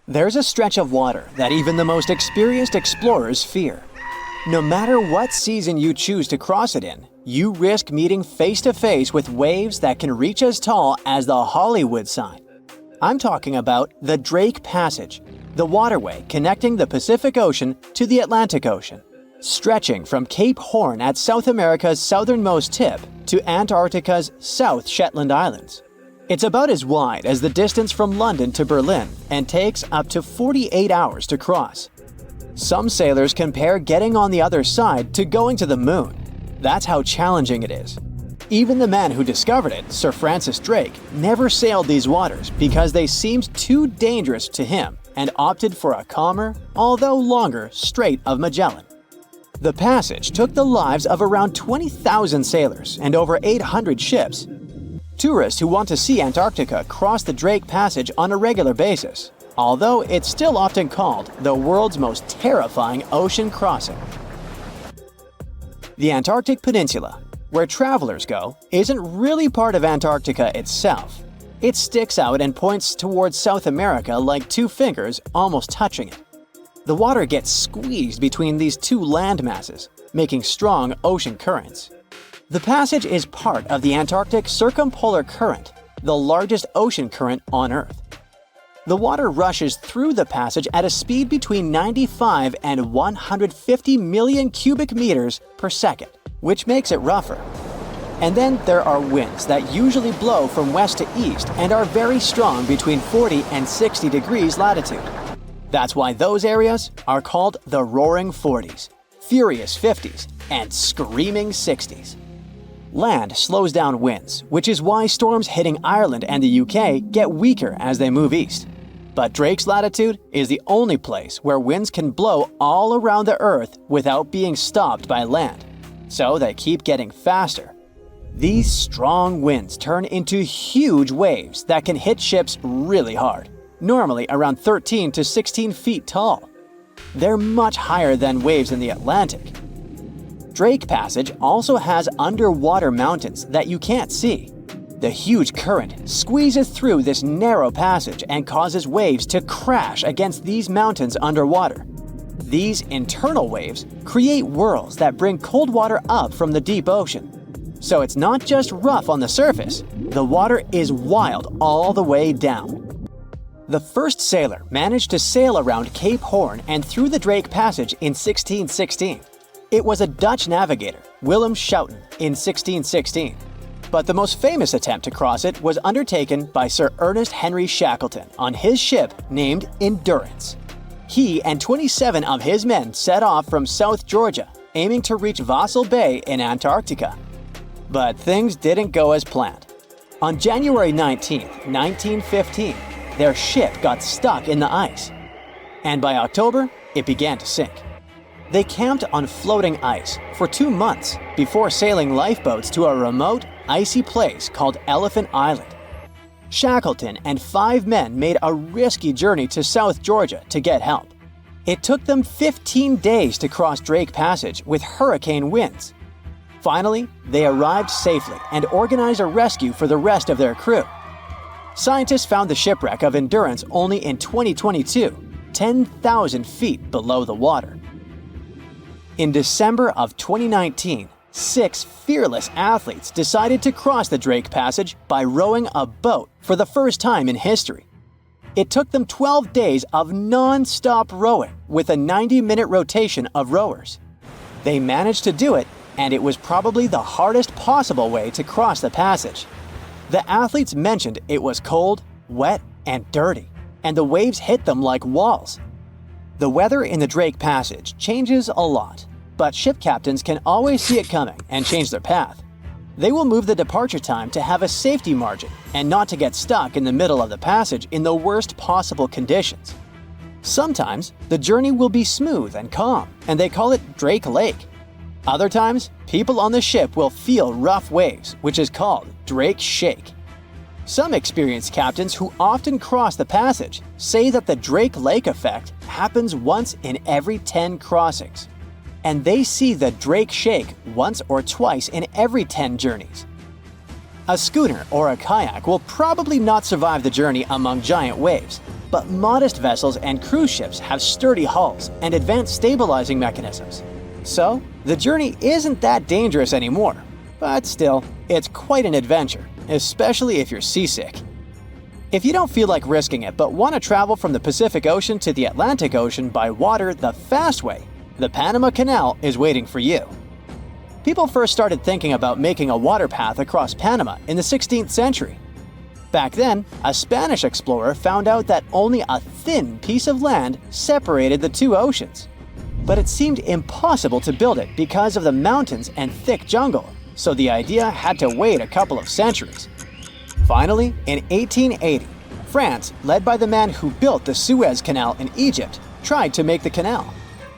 There's a stretch of water that even the most experienced explorers fear. No matter what season you choose to cross it in, you risk meeting face to face with waves that can reach as tall as the Hollywood sign. I'm talking about the Drake Passage, the waterway connecting the Pacific Ocean to the Atlantic Ocean, stretching from Cape Horn at South America's southernmost tip to Antarctica's South Shetland Islands. It's about as wide as the distance from London to Berlin and takes up to 48 hours to cross. Some sailors compare getting on the other side to going to the moon. That's how challenging it is. Even the man who discovered it, Sir Francis Drake, never sailed these waters because they seemed too dangerous to him and opted for a calmer, although longer, Strait of Magellan. The passage took the lives of around 20,000 sailors and over 800 ships. Tourists who want to see Antarctica cross the Drake Passage on a regular basis, although it's still often called the world's most terrifying ocean crossing. The Antarctic Peninsula, where travelers go, isn't really part of Antarctica itself. It sticks out and points towards South America like two fingers almost touching it. The water gets squeezed between these two land masses, making strong ocean currents. The passage is part of the Antarctic Circumpolar Current, the largest ocean current on Earth. The water rushes through the passage at a speed between 95 and 150 million cubic meters per second, which makes it rougher. And then there are winds that usually blow from west to east and are very strong between 40 and 60 degrees latitude. That's why those areas are called the Roaring Forties, Furious 50s, and Screaming 60s. Land slows down winds, which is why storms hitting Ireland and the UK get weaker as they move east. But Drake's latitude is the only place where winds can blow all around the Earth without being stopped by land. So they keep getting faster. These strong winds turn into huge waves that can hit ships really hard, normally around 13 to 16 feet tall. They're much higher than waves in the Atlantic. Drake Passage also has underwater mountains that you can't see. The huge current squeezes through this narrow passage and causes waves to crash against these mountains underwater. These internal waves create whirls that bring cold water up from the deep ocean. So it's not just rough on the surface, the water is wild all the way down. The first sailor managed to sail around Cape Horn and through the Drake Passage in 1616. It was a Dutch navigator, Willem Schouten, in 1616. But the most famous attempt to cross it was undertaken by Sir Ernest Henry Shackleton on his ship named Endurance. He and 27 of his men set off from South Georgia, aiming to reach Vassal Bay in Antarctica. But things didn't go as planned. On January 19, 1915, their ship got stuck in the ice. And by October, it began to sink. They camped on floating ice for 2 months before sailing lifeboats to a remote, icy place called Elephant Island. Shackleton and 5 men made a risky journey to South Georgia to get help. It took them 15 days to cross Drake Passage with hurricane winds. Finally, they arrived safely and organized a rescue for the rest of their crew. Scientists found the shipwreck of Endurance only in 2022, 10,000 feet below the water. In December of 2019, 6 fearless athletes decided to cross the Drake Passage by rowing a boat for the first time in history. It took them 12 days of non-stop rowing with a 90-minute rotation of rowers. They managed to do it, and it was probably the hardest possible way to cross the passage. The athletes mentioned it was cold, wet, and dirty, and the waves hit them like walls. The weather in the Drake Passage changes a lot, but ship captains can always see it coming and change their path. They will move the departure time to have a safety margin and not to get stuck in the middle of the passage in the worst possible conditions. Sometimes, the journey will be smooth and calm, and they call it Drake Lake. Other times, people on the ship will feel rough waves, which is called Drake Shake. Some experienced captains who often cross the passage say that the Drake Lake effect happens once in every 10 crossings, and they see the Drake Shake once or twice in every 10 journeys. A schooner or a kayak will probably not survive the journey among giant waves, but modest vessels and cruise ships have sturdy hulls and advanced stabilizing mechanisms. So, the journey isn't that dangerous anymore. But still, it's quite an adventure, especially if you're seasick. If you don't feel like risking it but want to travel from the Pacific Ocean to the Atlantic Ocean by water the fast way, the Panama Canal is waiting for you. People first started thinking about making a water path across Panama in the 16th century. Back then, a Spanish explorer found out that only a thin piece of land separated the two oceans. But it seemed impossible to build it because of the mountains and thick jungle, so the idea had to wait a couple of centuries. Finally, in 1880, France, led by the man who built the Suez Canal in Egypt, tried to make the canal.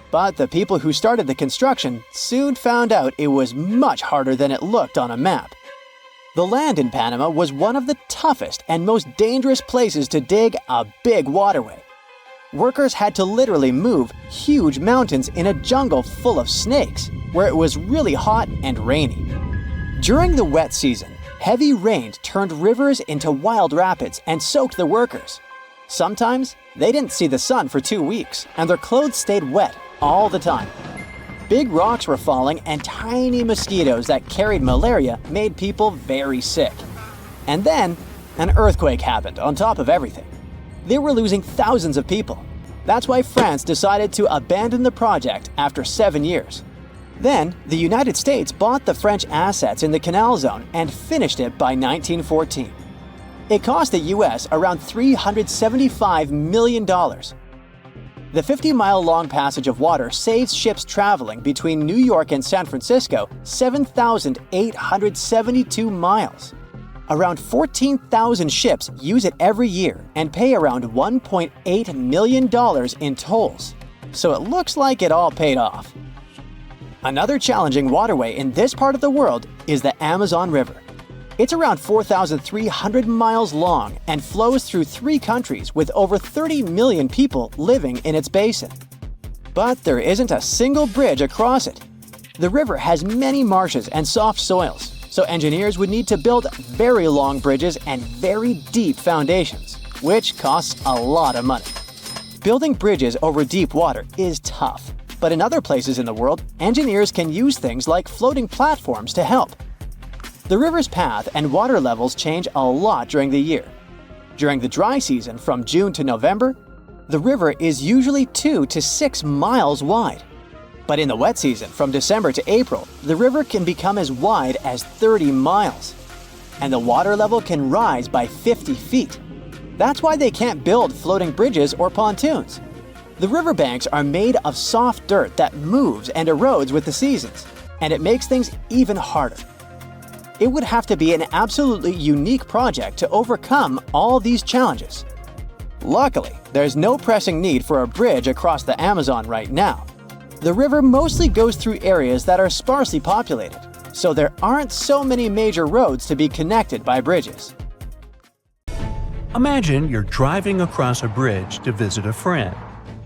But the people who started the construction soon found out it was much harder than it looked on a map. The land in Panama was one of the toughest and most dangerous places to dig a big waterway. Workers had to literally move huge mountains in a jungle full of snakes, where it was really hot and rainy. During the wet season, heavy rain turned rivers into wild rapids and soaked the workers. Sometimes, they didn't see the sun for 2 weeks, and their clothes stayed wet all the time. Big rocks were falling, and tiny mosquitoes that carried malaria made people very sick. And then, an earthquake happened on top of everything. They were losing thousands of people. That's why France decided to abandon the project after 7 years. Then, the United States bought the French assets in the canal zone and finished it by 1914. It cost the US around $375 million. The 50-mile-long passage of water saves ships traveling between New York and San Francisco 7,872 miles. Around 14,000 ships use it every year and pay around $1.8 million in tolls. So it looks like it all paid off. Another challenging waterway in this part of the world is the Amazon River. It's around 4,300 miles long and flows through 3 countries with over 30 million people living in its basin. But there isn't a single bridge across it. The river has many marshes and soft soils, so engineers would need to build very long bridges and very deep foundations, which costs a lot of money. Building bridges over deep water is tough, but in other places in the world, engineers can use things like floating platforms to help. The river's path and water levels change a lot during the year. During the dry season from June to November, the river is usually 2 to 6 miles wide. But in the wet season from December to April, the river can become as wide as 30 miles. And the water level can rise by 50 feet. That's why they can't build floating bridges or pontoons. The riverbanks are made of soft dirt that moves and erodes with the seasons, and it makes things even harder. It would have to be an absolutely unique project to overcome all these challenges. Luckily, there's no pressing need for a bridge across the Amazon right now. The river mostly goes through areas that are sparsely populated, so there aren't so many major roads to be connected by bridges. Imagine you're driving across a bridge to visit a friend.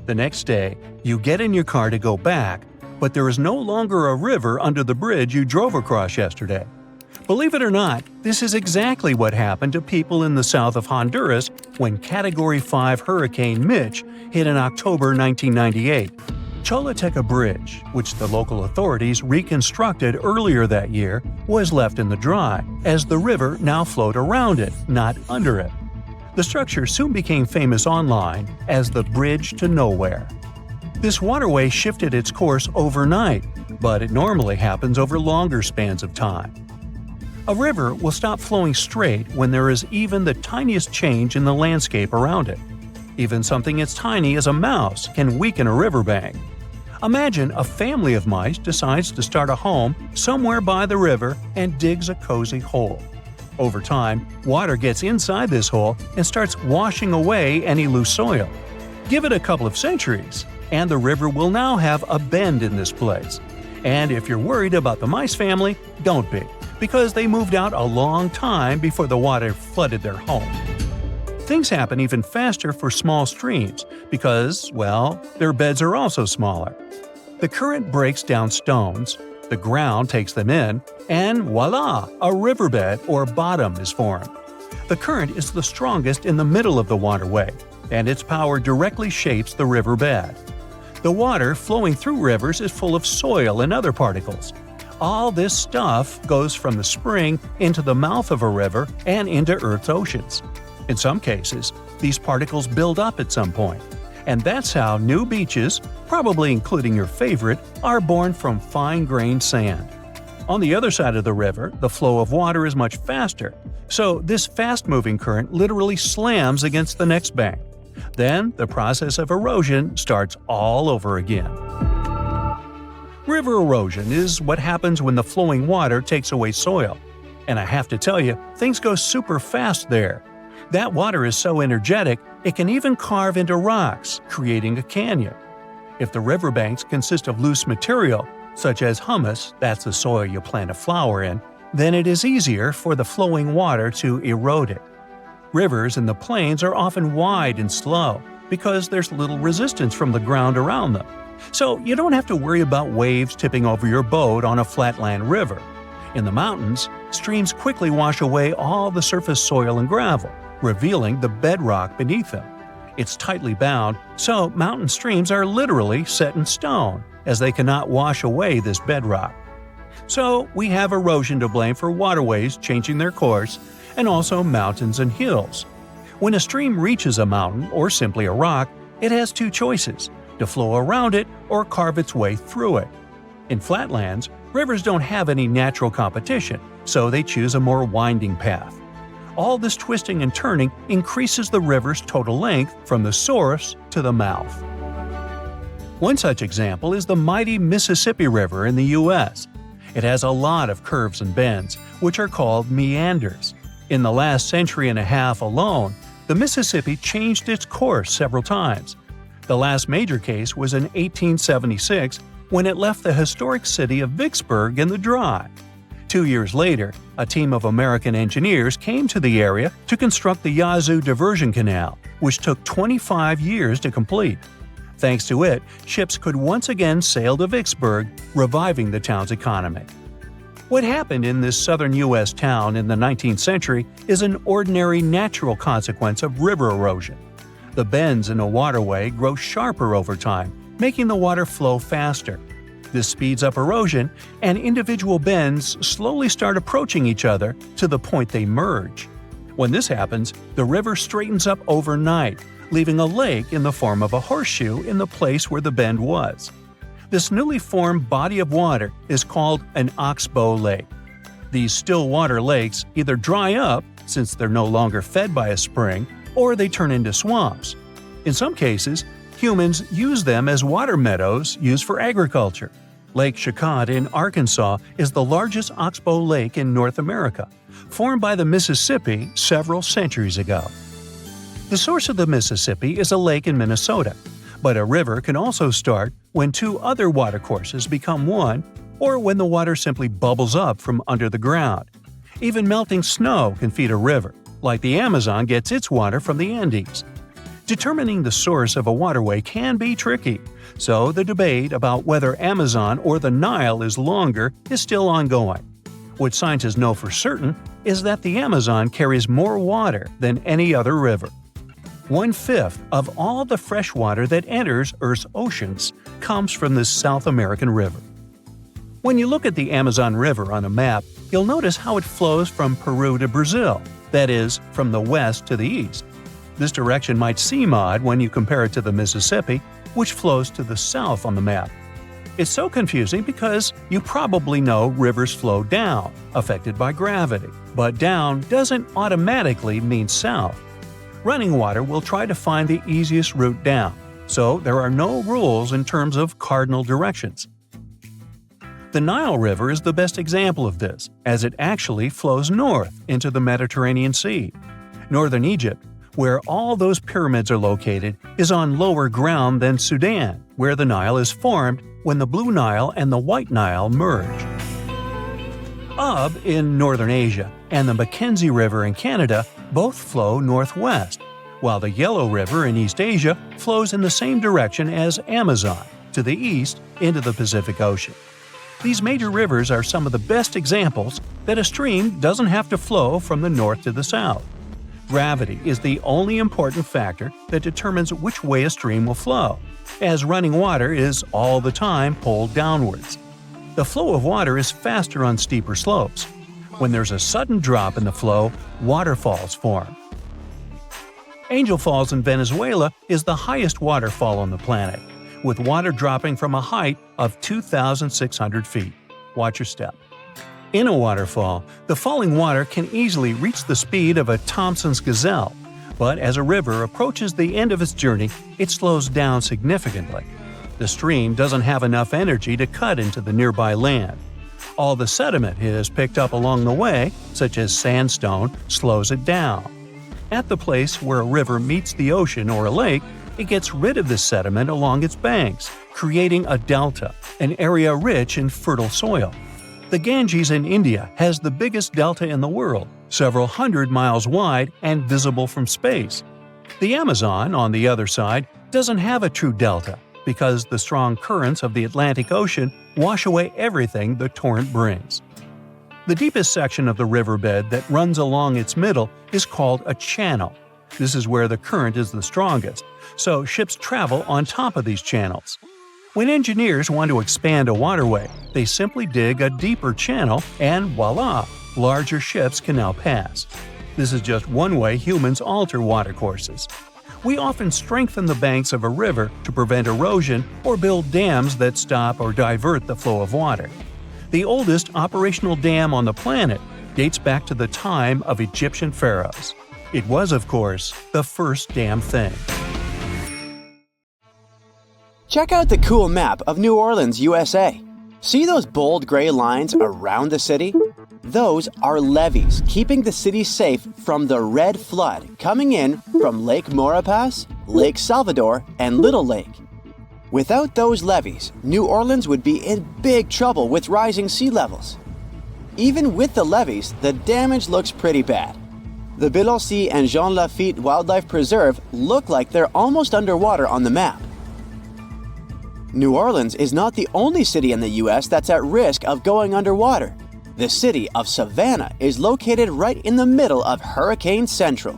The next day, you get in your car to go back, but there is no longer a river under the bridge you drove across yesterday. Believe it or not, this is exactly what happened to people in the south of Honduras when Category 5 Hurricane Mitch hit in October 1998. Choluteca Bridge, which the local authorities reconstructed earlier that year, was left in the dry, as the river now flowed around it, not under it. The structure soon became famous online as the Bridge to Nowhere. This waterway shifted its course overnight, but it normally happens over longer spans of time. A river will stop flowing straight when there is even the tiniest change in the landscape around it. Even something as tiny as a mouse can weaken a riverbank. Imagine a family of mice decides to start a home somewhere by the river and digs a cozy hole. Over time, water gets inside this hole and starts washing away any loose soil. Give it a couple of centuries, and the river will now have a bend in this place. And if you're worried about the mice family, don't be, because they moved out a long time before the water flooded their home. Things happen even faster for small streams because, well, their beds are also smaller. The current breaks down stones, the ground takes them in, and voila, a riverbed or bottom is formed. The current is the strongest in the middle of the waterway. and its power directly shapes the riverbed. The water flowing through rivers is full of soil and other particles. All this stuff goes from the spring into the mouth of a river and into Earth's oceans. In some cases, these particles build up at some point. And that's how new beaches, probably including your favorite, are born from fine-grained sand. On the other side of the river, the flow of water is much faster, so this fast-moving current literally slams against the next bank. Then, the process of erosion starts all over again. River erosion is what happens when the flowing water takes away soil. And I have to tell you, things go super fast there. That water is so energetic, it can even carve into rocks, creating a canyon. If the riverbanks consist of loose material, such as humus, that's the soil you plant a flower in, then it is easier for the flowing water to erode it. Rivers in the plains are often wide and slow because there's little resistance from the ground around them. So you don't have to worry about waves tipping over your boat on a flatland river. In the mountains, streams quickly wash away all the surface soil and gravel, revealing the bedrock beneath them. It's tightly bound, so mountain streams are literally set in stone, as they cannot wash away this bedrock. So we have erosion to blame for waterways changing their course, and also mountains and hills. When a stream reaches a mountain or simply a rock, it has two choices: to flow around it or carve its way through it. In flatlands, rivers don't have any natural competition, so they choose a more winding path. All this twisting and turning increases the river's total length from the source to the mouth. One such example is the mighty Mississippi River in the U.S. It has a lot of curves and bends, which are called meanders. In the last century and a half alone, the Mississippi changed its course several times. The last major case was in 1876 when it left the historic city of Vicksburg in the dry. 2 years later, a team of American engineers came to the area to construct the Yazoo Diversion Canal, which took 25 years to complete. Thanks to it, ships could once again sail to Vicksburg, reviving the town's economy. What happened in this southern U.S. town in the 19th century is an ordinary natural consequence of river erosion. The bends in a waterway grow sharper over time, making the water flow faster. This speeds up erosion, and individual bends slowly start approaching each other to the point they merge. When this happens, the river straightens up overnight, leaving a lake in the form of a horseshoe in the place where the bend was. This newly formed body of water is called an oxbow lake. These still water lakes either dry up, since they're no longer fed by a spring, or they turn into swamps. In some cases, humans use them as water meadows used for agriculture. Lake Chicot in Arkansas is the largest oxbow lake in North America, formed by the Mississippi several centuries ago. The source of the Mississippi is a lake in Minnesota, but a river can also start when two other watercourses become one, or when the water simply bubbles up from under the ground. Even melting snow can feed a river, like the Amazon gets its water from the Andes. Determining the source of a waterway can be tricky, so the debate about whether Amazon or the Nile is longer is still ongoing. What scientists know for certain is that the Amazon carries more water than any other river. 1/5 of all the fresh water that enters Earth's oceans comes from this South American river. When you look at the Amazon River on a map, you'll notice how it flows from Peru to Brazil, that is, from the west to the east. This direction might seem odd when you compare it to the Mississippi, which flows to the south on the map. It's so confusing because you probably know rivers flow down, affected by gravity, but down doesn't automatically mean south. Running water will try to find the easiest route down, so there are no rules in terms of cardinal directions. The Nile River is the best example of this, as it actually flows north into the Mediterranean Sea. Northern Egypt, where all those pyramids are located, is on lower ground than Sudan, where the Nile is formed when the Blue Nile and the White Nile merge. Ab in northern Asia and the Mackenzie River in Canada both flow northwest, while the Yellow River in East Asia flows in the same direction as Amazon, to the east into the Pacific Ocean. These major rivers are some of the best examples that a stream doesn't have to flow from the north to the south. Gravity is the only important factor that determines which way a stream will flow, as running water is all the time pulled downwards. The flow of water is faster on steeper slopes. When there's a sudden drop in the flow, waterfalls form. Angel Falls in Venezuela is the highest waterfall on the planet, with water dropping from a height of 2,600 feet. Watch your step. In a waterfall, the falling water can easily reach the speed of a Thompson's gazelle, but as a river approaches the end of its journey, it slows down significantly. The stream doesn't have enough energy to cut into the nearby land. All the sediment it has picked up along the way, such as sandstone, slows it down. At the place where a river meets the ocean or a lake, it gets rid of this sediment along its banks, creating a delta, an area rich in fertile soil. The Ganges in India has the biggest delta in the world, several hundred miles wide and visible from space. The Amazon, on the other side, doesn't have a true delta because the strong currents of the Atlantic Ocean wash away everything the torrent brings. The deepest section of the riverbed that runs along its middle is called a channel. This is where the current is the strongest, so ships travel on top of these channels. When engineers want to expand a waterway, they simply dig a deeper channel and voila, larger ships can now pass. This is just one way humans alter watercourses. We often strengthen the banks of a river to prevent erosion or build dams that stop or divert the flow of water. The oldest operational dam on the planet dates back to the time of Egyptian pharaohs. It was, of course, the first damn thing. Check out the cool map of New Orleans, USA. See those bold gray lines around the city? Those are levees keeping the city safe from the red flood coming in from Lake Maurepas, Lake Salvador, and Little Lake. Without those levees, New Orleans would be in big trouble with rising sea levels. Even with the levees, the damage looks pretty bad. The Biloxi and Jean Lafitte Wildlife Preserve look like they're almost underwater on the map. New Orleans is not the only city in the U.S. that's at risk of going underwater. The city of Savannah is located right in the middle of Hurricane Central.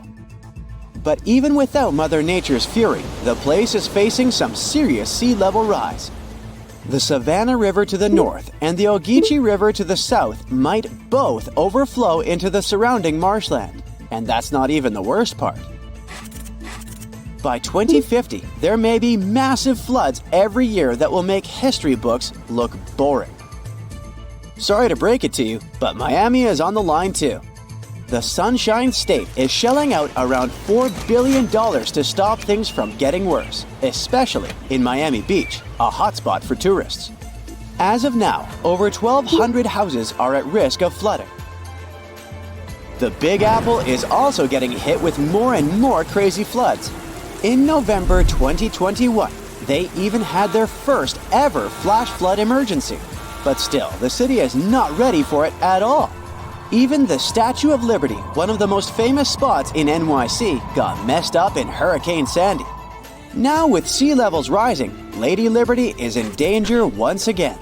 But even without Mother Nature's fury, the place is facing some serious sea level rise. The Savannah River to the north and the Ogeechee River to the south might both overflow into the surrounding marshland. And that's not even the worst part. By 2050, there may be massive floods every year that will make history books look boring. Sorry to break it to you, but Miami is on the line too. The Sunshine State is shelling out around $4 billion to stop things from getting worse, especially in Miami Beach, a hotspot for tourists. As of now, over 1,200 houses are at risk of flooding. The Big Apple is also getting hit with more and more crazy floods. In November 2021, they even had their first ever flash flood emergency. But still, the city is not ready for it at all. Even the Statue of Liberty, one of the most famous spots in NYC, got messed up in Hurricane Sandy. Now with sea levels rising, Lady Liberty is in danger once again.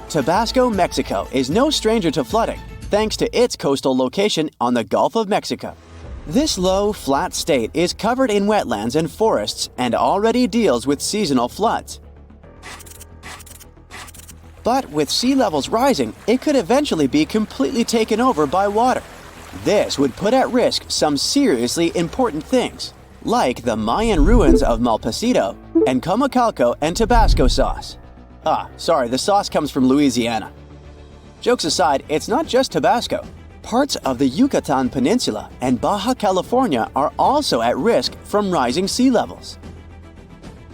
Tabasco, Mexico is no stranger to flooding, thanks to its coastal location on the Gulf of Mexico. This low, flat state is covered in wetlands and forests and already deals with seasonal floods. But with sea levels rising, it could eventually be completely taken over by water. This would put at risk some seriously important things, like the Mayan ruins of Malpasito and Comacalco and Tabasco sauce. The sauce comes from Louisiana. Jokes aside, it's not just Tabasco. Parts of the Yucatan Peninsula and Baja California are also at risk from rising sea levels.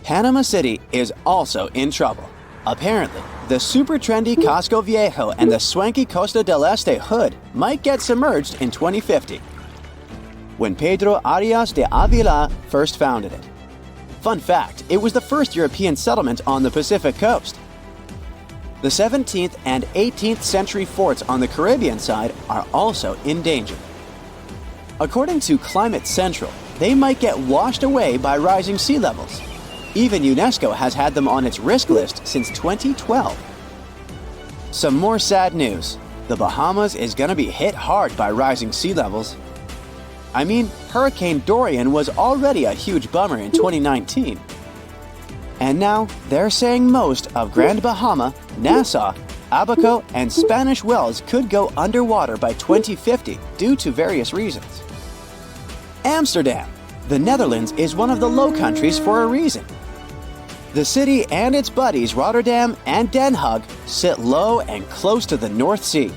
Panama City is also in trouble. Apparently, the super trendy Casco Viejo and the swanky Costa del Este hood might get submerged in 2050, when Pedro Arias de Avila first founded it. Fun fact, it was the first European settlement on the Pacific coast. The 17th and 18th century forts on the Caribbean side are also in danger. According to Climate Central, they might get washed away by rising sea levels. Even UNESCO has had them on its risk list since 2012. Some more sad news. The Bahamas is going to be hit hard by rising sea levels. I mean, Hurricane Dorian was already a huge bummer in 2019. And now, they're saying most of Grand Bahama, Nassau, Abaco, and Spanish Wells could go underwater by 2050 due to various reasons. Amsterdam. The Netherlands is one of the Low Countries for a reason. The city and its buddies Rotterdam and Den Haag sit low and close to the North Sea.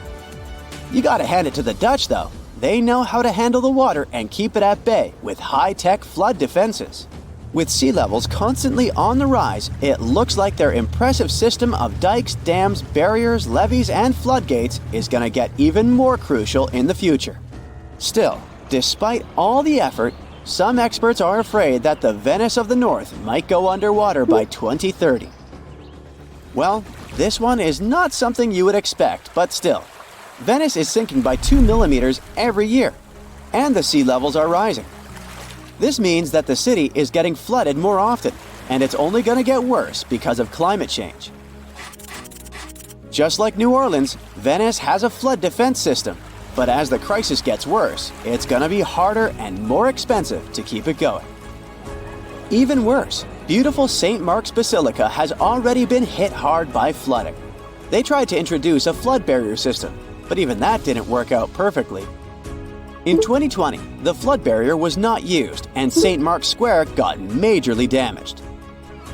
You gotta hand it to the Dutch though. They know how to handle the water and keep it at bay with high-tech flood defenses. With sea levels constantly on the rise, it looks like their impressive system of dikes, dams, barriers, levees, and floodgates is gonna get even more crucial in the future. Still, despite all the effort, some experts are afraid that the Venice of the North might go underwater by 2030. Well, this one is not something you would expect, but still. Venice is sinking by 2 millimeters every year, and the sea levels are rising. This means that the city is getting flooded more often, and it's only going to get worse because of climate change. Just like New Orleans, Venice has a flood defense system. But as the crisis gets worse, it's gonna be harder and more expensive to keep it going. Even worse, beautiful St. Mark's Basilica has already been hit hard by flooding. They tried to introduce a flood barrier system, but even that didn't work out perfectly. In 2020, the flood barrier was not used and St. Mark's Square got majorly damaged.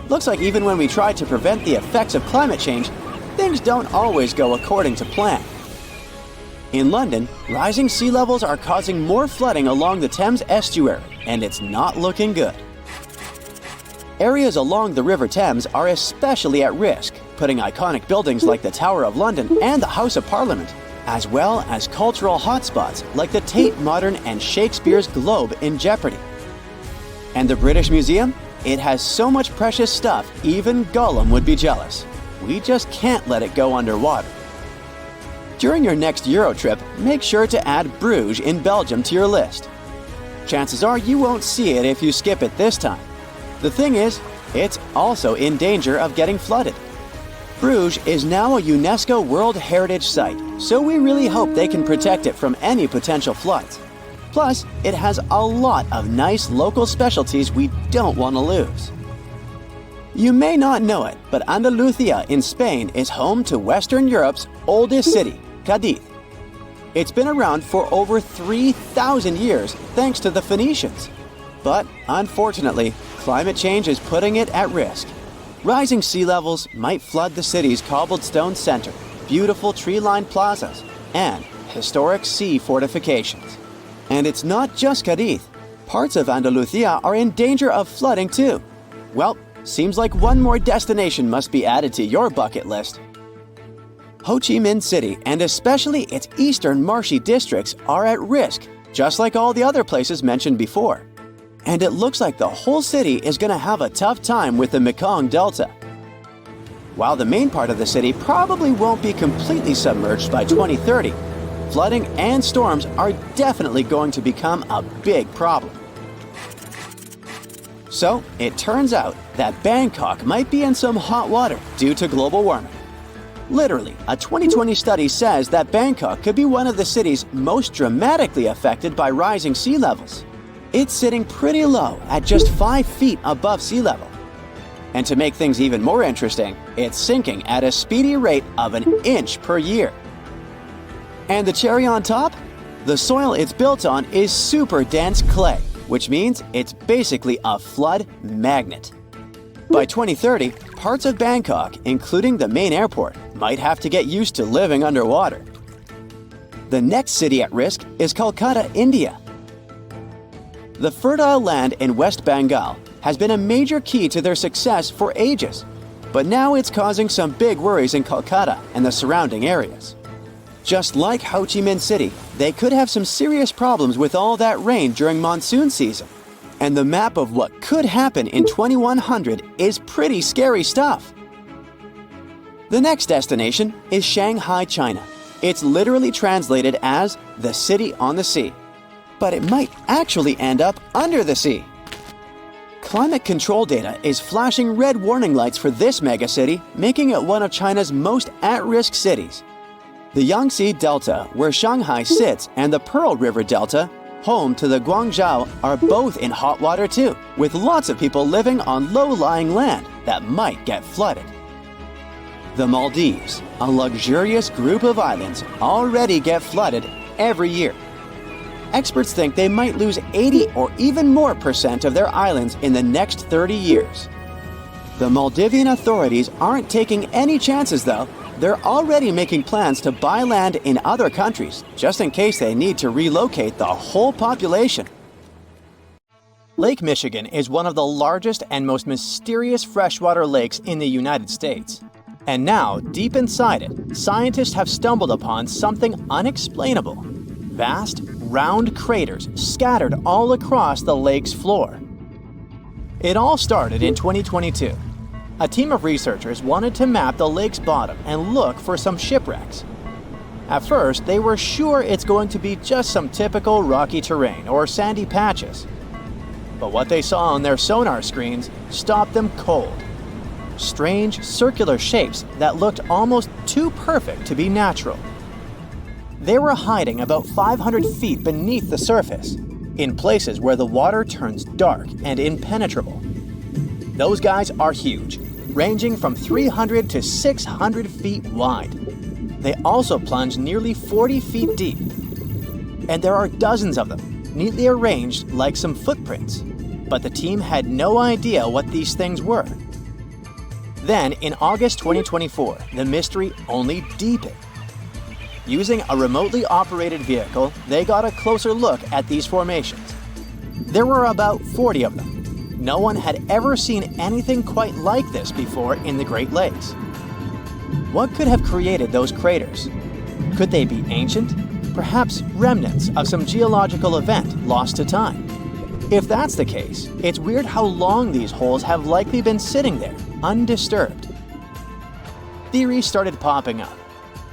Looks like even when we try to prevent the effects of climate change, things don't always go according to plan. In London, rising sea levels are causing more flooding along the Thames estuary, and it's not looking good. Areas along the River Thames are especially at risk, putting iconic buildings like the Tower of London and the House of Parliament, as well as cultural hotspots like the Tate Modern and Shakespeare's Globe in jeopardy. And the British Museum? It has so much precious stuff, even Gollum would be jealous. We just can't let it go underwater. During your next Euro trip, make sure to add Bruges in Belgium to your list. Chances are you won't see it if you skip it this time. The thing is, it's also in danger of getting flooded. Bruges is now a UNESCO World Heritage Site, so we really hope they can protect it from any potential floods. Plus, it has a lot of nice local specialties we don't want to lose. You may not know it, but Andalusia in Spain is home to Western Europe's oldest city, Cadiz. It's been around for over 3,000 years thanks to the Phoenicians. But unfortunately, climate change is putting it at risk. Rising sea levels might flood the city's cobbled stone center, beautiful tree-lined plazas, and historic sea fortifications. And it's not just Cadiz. Parts of Andalusia are in danger of flooding too. Well, seems like one more destination must be added to your bucket list. Ho Chi Minh City, and especially its eastern marshy districts, are at risk, just like all the other places mentioned before. And it looks like the whole city is going to have a tough time with the Mekong Delta. While the main part of the city probably won't be completely submerged by 2030, flooding and storms are definitely going to become a big problem. So, it turns out that Bangkok might be in some hot water due to global warming. Literally, a 2020 study says that Bangkok could be one of the cities most dramatically affected by rising sea levels. It's sitting pretty low at just 5 feet above sea level. And to make things even more interesting, it's sinking at a speedy rate of 1 inch per year. And the cherry on top? The soil it's built on is super dense clay, which means it's basically a flood magnet. By 2030, parts of Bangkok, including the main airport, might have to get used to living underwater. The next city at risk is Kolkata, India. The fertile land in West Bengal has been a major key to their success for ages, but now it's causing some big worries in Kolkata and the surrounding areas. Just like Ho Chi Minh City, they could have some serious problems with all that rain during monsoon season. And the map of what could happen in 2100 is pretty scary stuff. The next destination is Shanghai, China. It's literally translated as the city on the sea. But it might actually end up under the sea. Climate control data is flashing red warning lights for this megacity, making it one of China's most at-risk cities. The Yangtze Delta, where Shanghai sits, and the Pearl River Delta, home to the Guangzhou, are both in hot water too, with lots of people living on low-lying land that might get flooded. The Maldives, a luxurious group of islands, already get flooded every year. Experts think they might lose 80 or even more % of their islands in the next 30 years. The Maldivian authorities aren't taking any chances though. They're already making plans to buy land in other countries, just in case they need to relocate the whole population. Lake Michigan is one of the largest and most mysterious freshwater lakes in the United States. And now, deep inside it, scientists have stumbled upon something unexplainable. Vast, round craters scattered all across the lake's floor. It all started in 2022. A team of researchers wanted to map the lake's bottom and look for some shipwrecks. At first, they were sure it's going to be just some typical rocky terrain or sandy patches. But what they saw on their sonar screens stopped them cold. Strange, circular shapes that looked almost too perfect to be natural. They were hiding about 500 feet beneath the surface, in places where the water turns dark and impenetrable. Those guys are huge, ranging from 300 to 600 feet wide. They also plunge nearly 40 feet deep. And there are dozens of them, neatly arranged like some footprints. But the team had no idea what these things were. Then, in August 2024, the mystery only deepened. Using a remotely operated vehicle, they got a closer look at these formations. There were about 40 of them. No one had ever seen anything quite like this before in the Great Lakes. What could have created those craters? Could they be ancient? Perhaps remnants of some geological event lost to time? If that's the case, it's weird how long these holes have likely been sitting there, undisturbed. Theories started popping up.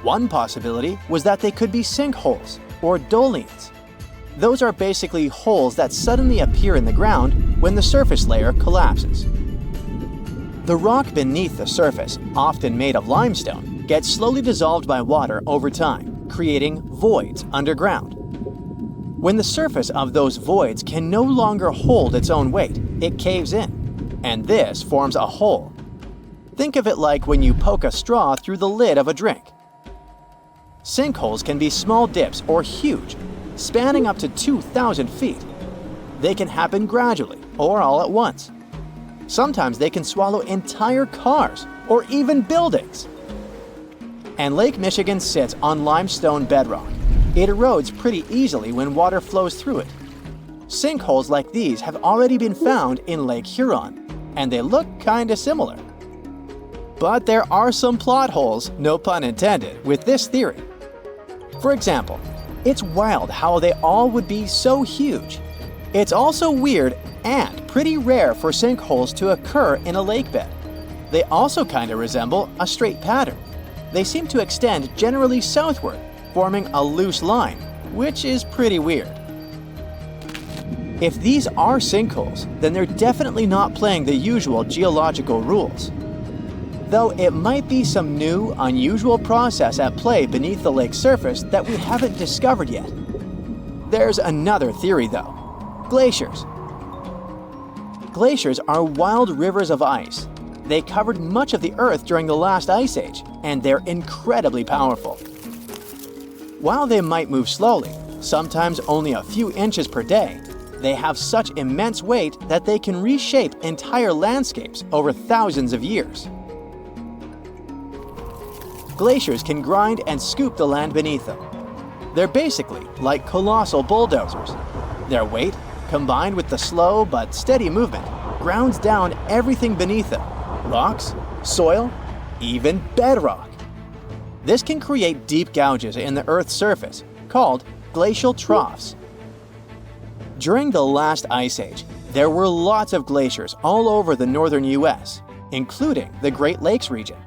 One possibility was that they could be sinkholes or dolines. Those are basically holes that suddenly appear in the ground when the surface layer collapses. The rock beneath the surface, often made of limestone, gets slowly dissolved by water over time, creating voids underground. When the surface of those voids can no longer hold its own weight, it caves in, and this forms a hole. Think of it like when you poke a straw through the lid of a drink. Sinkholes can be small dips or huge, spanning up to 2,000 feet. They can happen gradually or all at once. Sometimes they can swallow entire cars or even buildings. And Lake Michigan sits on limestone bedrock. It erodes pretty easily when water flows through it. Sinkholes like these have already been found in Lake Huron, and they look kinda similar. But there are some plot holes, no pun intended, with this theory. For example, it's wild how they all would be so huge. It's also weird and pretty rare for sinkholes to occur in a lake bed. They also kinda resemble a straight pattern. They seem to extend generally southward, forming a loose line, which is pretty weird. If these are sinkholes, then they're definitely not playing the usual geological rules. Though it might be some new, unusual process at play beneath the lake's surface that we haven't discovered yet. There's another theory though: glaciers. Glaciers are wild rivers of ice. They covered much of the Earth during the last ice age, and they're incredibly powerful. While they might move slowly, sometimes only a few inches per day, they have such immense weight that they can reshape entire landscapes over thousands of years. Glaciers can grind and scoop the land beneath them. They're basically like colossal bulldozers. Their weight, combined with the slow but steady movement, grounds down everything beneath them: rocks, soil, even bedrock. This can create deep gouges in the Earth's surface, called glacial troughs. During the last ice age, there were lots of glaciers all over the northern US, including the Great Lakes region.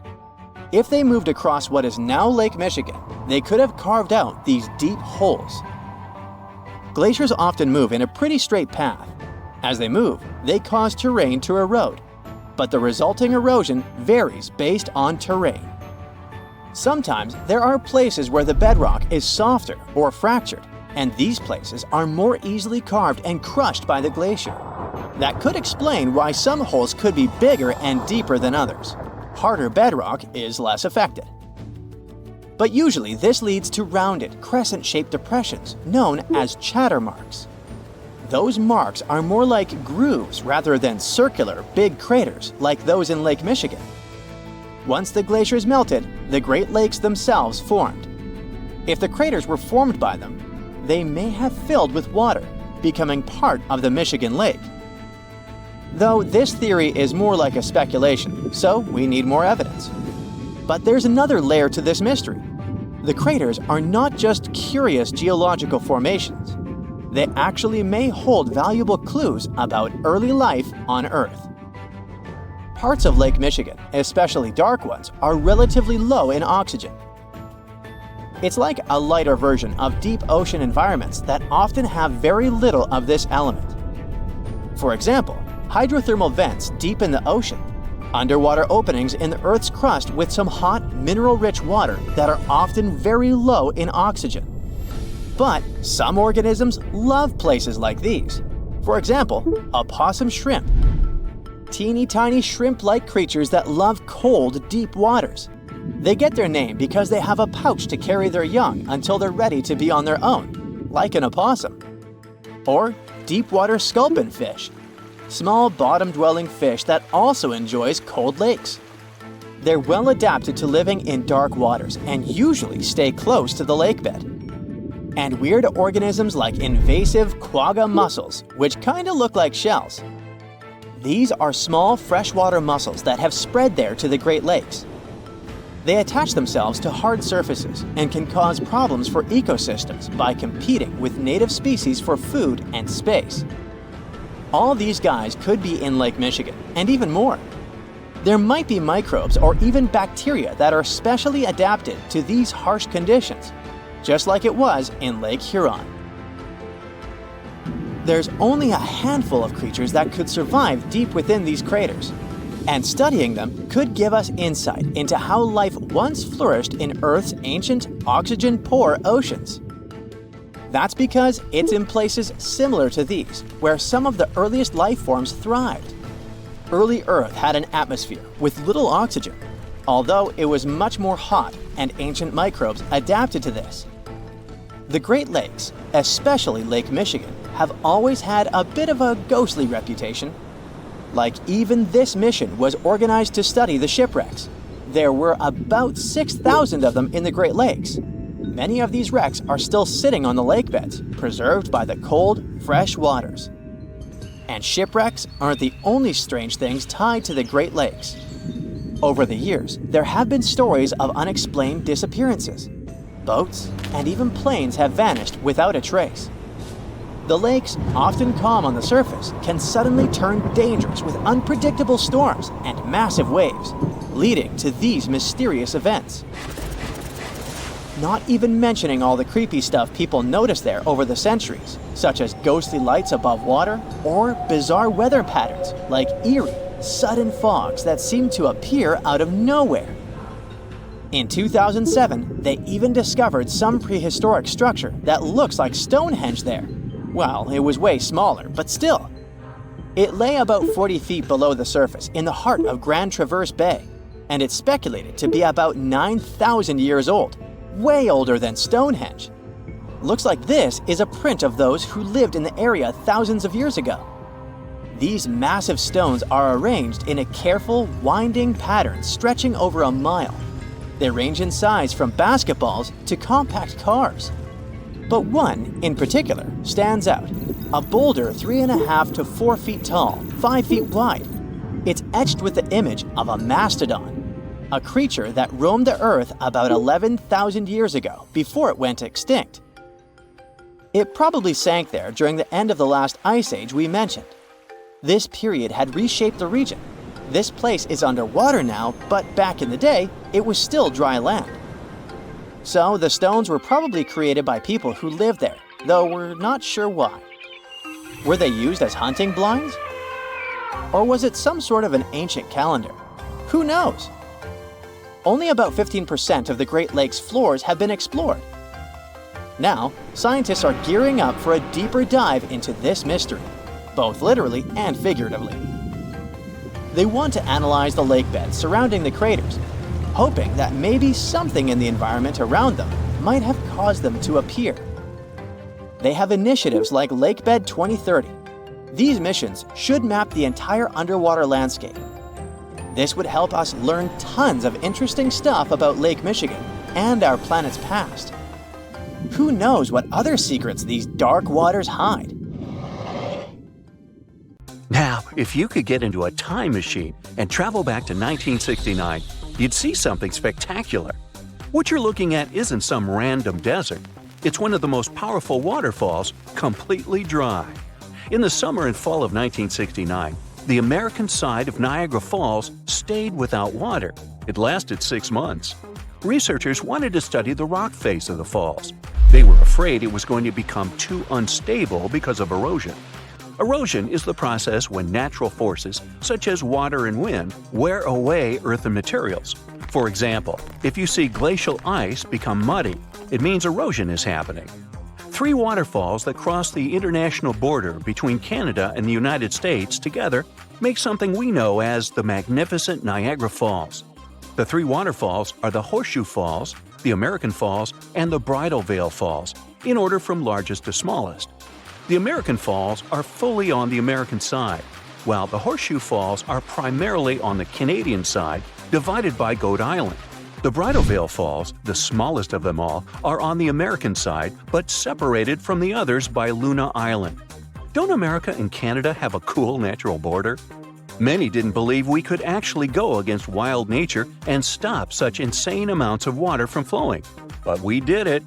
If they moved across what is now Lake Michigan, they could have carved out these deep holes. Glaciers often move in a pretty straight path. As they move, they cause terrain to erode, but the resulting erosion varies based on terrain. Sometimes there are places where the bedrock is softer or fractured, and these places are more easily carved and crushed by the glacier. That could explain why some holes could be bigger and deeper than others. Harder bedrock is less affected. But usually this leads to rounded, crescent-shaped depressions known as chatter marks. Those marks are more like grooves rather than circular, big craters like those in Lake Michigan. Once the glaciers melted, the Great Lakes themselves formed. If the craters were formed by them, they may have filled with water, becoming part of the Michigan Lake. Though this theory is more like a speculation, so we need more evidence. But there's another layer to this mystery. The craters are not just curious geological formations. They actually may hold valuable clues about early life on Earth. Parts of Lake Michigan, especially dark ones, are relatively low in oxygen. It's like a lighter version of deep ocean environments that often have very little of this element. For example, hydrothermal vents deep in the ocean, underwater openings in the Earth's crust with some hot, mineral-rich water that are often very low in oxygen. But some organisms love places like these. For example, opossum shrimp. Teeny tiny shrimp-like creatures that love cold, deep waters. They get their name because they have a pouch to carry their young until they're ready to be on their own, like an opossum. Or deep-water sculpin fish, small bottom-dwelling fish that also enjoys cold lakes. They're well adapted to living in dark waters and usually stay close to the lake bed. And weird organisms like invasive quagga mussels, which kinda look like shells. These are small freshwater mussels that have spread there to the Great Lakes. They attach themselves to hard surfaces and can cause problems for ecosystems by competing with native species for food and space. All these guys could be in Lake Michigan, and even more. There might be microbes or even bacteria that are specially adapted to these harsh conditions, just like it was in Lake Huron. There's only a handful of creatures that could survive deep within these craters, and studying them could give us insight into how life once flourished in Earth's ancient, oxygen-poor oceans. That's because it's in places similar to these, where some of the earliest life forms thrived. Early Earth had an atmosphere with little oxygen, although it was much more hot and ancient microbes adapted to this. The Great Lakes, especially Lake Michigan, have always had a bit of a ghostly reputation. Like even this mission was organized to study the shipwrecks. There were about 6,000 of them in the Great Lakes. Many of these wrecks are still sitting on the lake beds, preserved by the cold, fresh waters. And shipwrecks aren't the only strange things tied to the Great Lakes. Over the years, there have been stories of unexplained disappearances. Boats and even planes have vanished without a trace. The lakes, often calm on the surface, can suddenly turn dangerous with unpredictable storms and massive waves, leading to these mysterious events. Not even mentioning all the creepy stuff people notice there over the centuries, such as ghostly lights above water or bizarre weather patterns like eerie, sudden fogs that seem to appear out of nowhere. In 2007, they even discovered some prehistoric structure that looks like Stonehenge there. Well, it was way smaller, but still. It lay about 40 feet below the surface in the heart of Grand Traverse Bay, and it's speculated to be about 9,000 years old, way older than Stonehenge. Looks like this is a print of those who lived in the area thousands of years ago. These massive stones are arranged in a careful, winding pattern stretching over a mile. They range in size from basketballs to compact cars. But one, in particular, stands out. A boulder 3.5 to 4 feet tall, 5 feet wide. It's etched with the image of a mastodon, a creature that roamed the Earth about 11,000 years ago before it went extinct. It probably sank there during the end of the last ice age we mentioned. This period had reshaped the region. This place is underwater now, but back in the day, it was still dry land. So the stones were probably created by people who lived there, though we're not sure why. Were they used as hunting blinds? Or was it some sort of an ancient calendar? Who knows? Only about 15% of the Great Lakes floors have been explored. Now, scientists are gearing up for a deeper dive into this mystery, both literally and figuratively. They want to analyze the lake beds surrounding the craters, hoping that maybe something in the environment around them might have caused them to appear. They have initiatives like Lakebed 2030. These missions should map the entire underwater landscape. This would help us learn tons of interesting stuff about Lake Michigan and our planet's past. Who knows what other secrets these dark waters hide? Now, if you could get into a time machine and travel back to 1969, you'd see something spectacular. What you're looking at isn't some random desert. It's one of the most powerful waterfalls, completely dry. In the summer and fall of 1969, the American side of Niagara Falls stayed without water. It lasted 6 months. Researchers wanted to study the rock face of the falls. They were afraid it was going to become too unstable because of erosion. Erosion is the process when natural forces, such as water and wind, wear away earthen materials. For example, if you see glacial ice become muddy, it means erosion is happening. 3 waterfalls that cross the international border between Canada and the United States together make something we know as the magnificent Niagara Falls. The 3 waterfalls are the Horseshoe Falls, the American Falls, and the Bridal Veil Falls, in order from largest to smallest. The American Falls are fully on the American side, while the Horseshoe Falls are primarily on the Canadian side, divided by Goat Island. The Bridal Veil Falls, the smallest of them all, are on the American side, but separated from the others by Luna Island. Don't America and Canada have a cool natural border? Many didn't believe we could actually go against wild nature and stop such insane amounts of water from flowing. But we did it.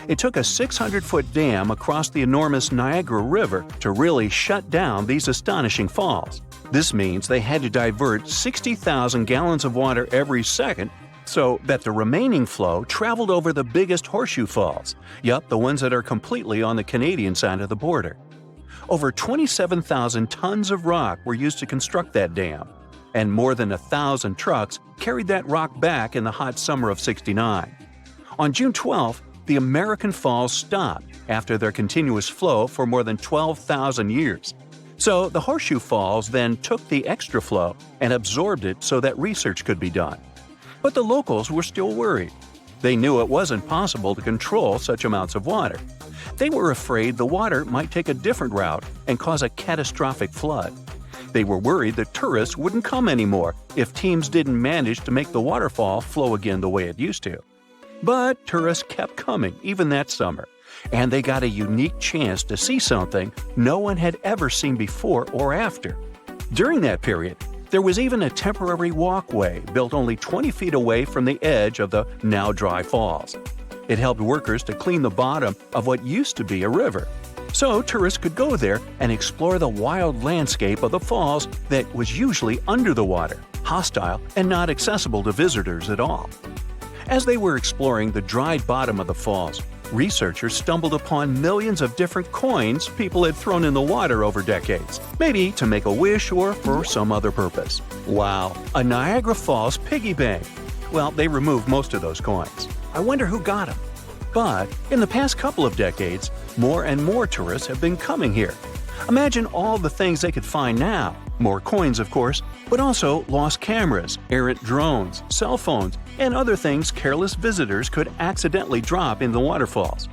It took a 600-foot dam across the enormous Niagara River to really shut down these astonishing falls. This means they had to divert 60,000 gallons of water every second so that the remaining flow traveled over the biggest Horseshoe Falls, the ones that are completely on the Canadian side of the border. Over 27,000 tons of rock were used to construct that dam, and more than 1,000 trucks carried that rock back in the hot summer of '69. On June 12th, the American Falls stopped after their continuous flow for more than 12,000 years. So the Horseshoe Falls then took the extra flow and absorbed it so that research could be done. But the locals were still worried. They knew it wasn't possible to control such amounts of water. They were afraid the water might take a different route and cause a catastrophic flood. They were worried that tourists wouldn't come anymore if teams didn't manage to make the waterfall flow again the way it used to. But tourists kept coming even that summer, and they got a unique chance to see something no one had ever seen before or after. During that period, there was even a temporary walkway built only 20 feet away from the edge of the now dry falls. It helped workers to clean the bottom of what used to be a river, so tourists could go there and explore the wild landscape of the falls that was usually under the water, hostile and not accessible to visitors at all. As they were exploring the dried bottom of the falls, researchers stumbled upon millions of different coins people had thrown in the water over decades, maybe to make a wish or for some other purpose. Wow, a Niagara Falls piggy bank! Well, they removed most of those coins. I wonder who got them. But in the past couple of decades, more and more tourists have been coming here. Imagine all the things they could find now. More coins, of course, but also lost cameras, errant drones, cell phones, and other things careless visitors could accidentally drop in the waterfalls.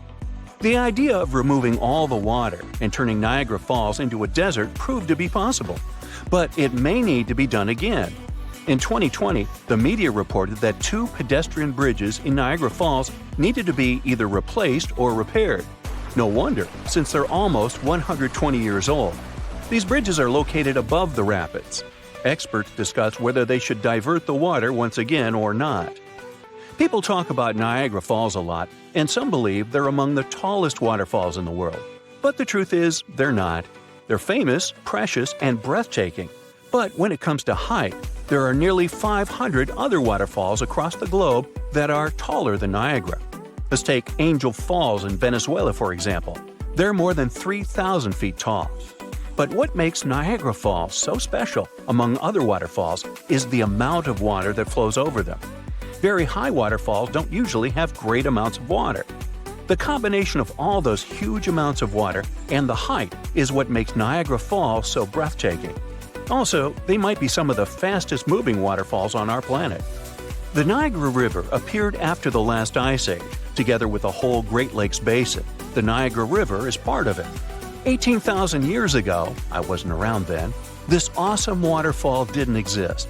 The idea of removing all the water and turning Niagara Falls into a desert proved to be possible, but it may need to be done again. In 2020, the media reported that 2 pedestrian bridges in Niagara Falls needed to be either replaced or repaired. No wonder, since they're almost 120 years old. These bridges are located above the rapids. Experts discuss whether they should divert the water once again or not. People talk about Niagara Falls a lot, and some believe they're among the tallest waterfalls in the world. But the truth is, they're not. They're famous, precious, and breathtaking. But when it comes to height, there are nearly 500 other waterfalls across the globe that are taller than Niagara. Let's take Angel Falls in Venezuela, for example. They're more than 3,000 feet tall. But what makes Niagara Falls so special, among other waterfalls, is the amount of water that flows over them. Very high waterfalls don't usually have great amounts of water. The combination of all those huge amounts of water and the height is what makes Niagara Falls so breathtaking. Also, they might be some of the fastest moving waterfalls on our planet. The Niagara River appeared after the last ice age, together with the whole Great Lakes basin. The Niagara River is part of it. 18,000 years ago, I wasn't around then, this awesome waterfall didn't exist.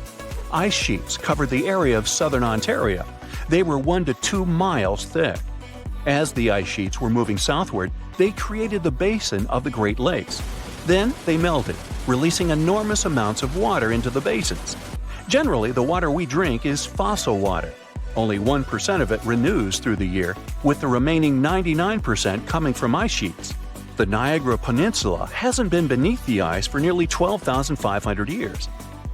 Ice sheets covered the area of southern Ontario. They were 1 to 2 miles thick. As the ice sheets were moving southward, they created the basin of the Great Lakes. Then they melted, releasing enormous amounts of water into the basins. Generally, the water we drink is fossil water. Only 1% of it renews through the year, with the remaining 99% coming from ice sheets. The Niagara Peninsula hasn't been beneath the ice for nearly 12,500 years.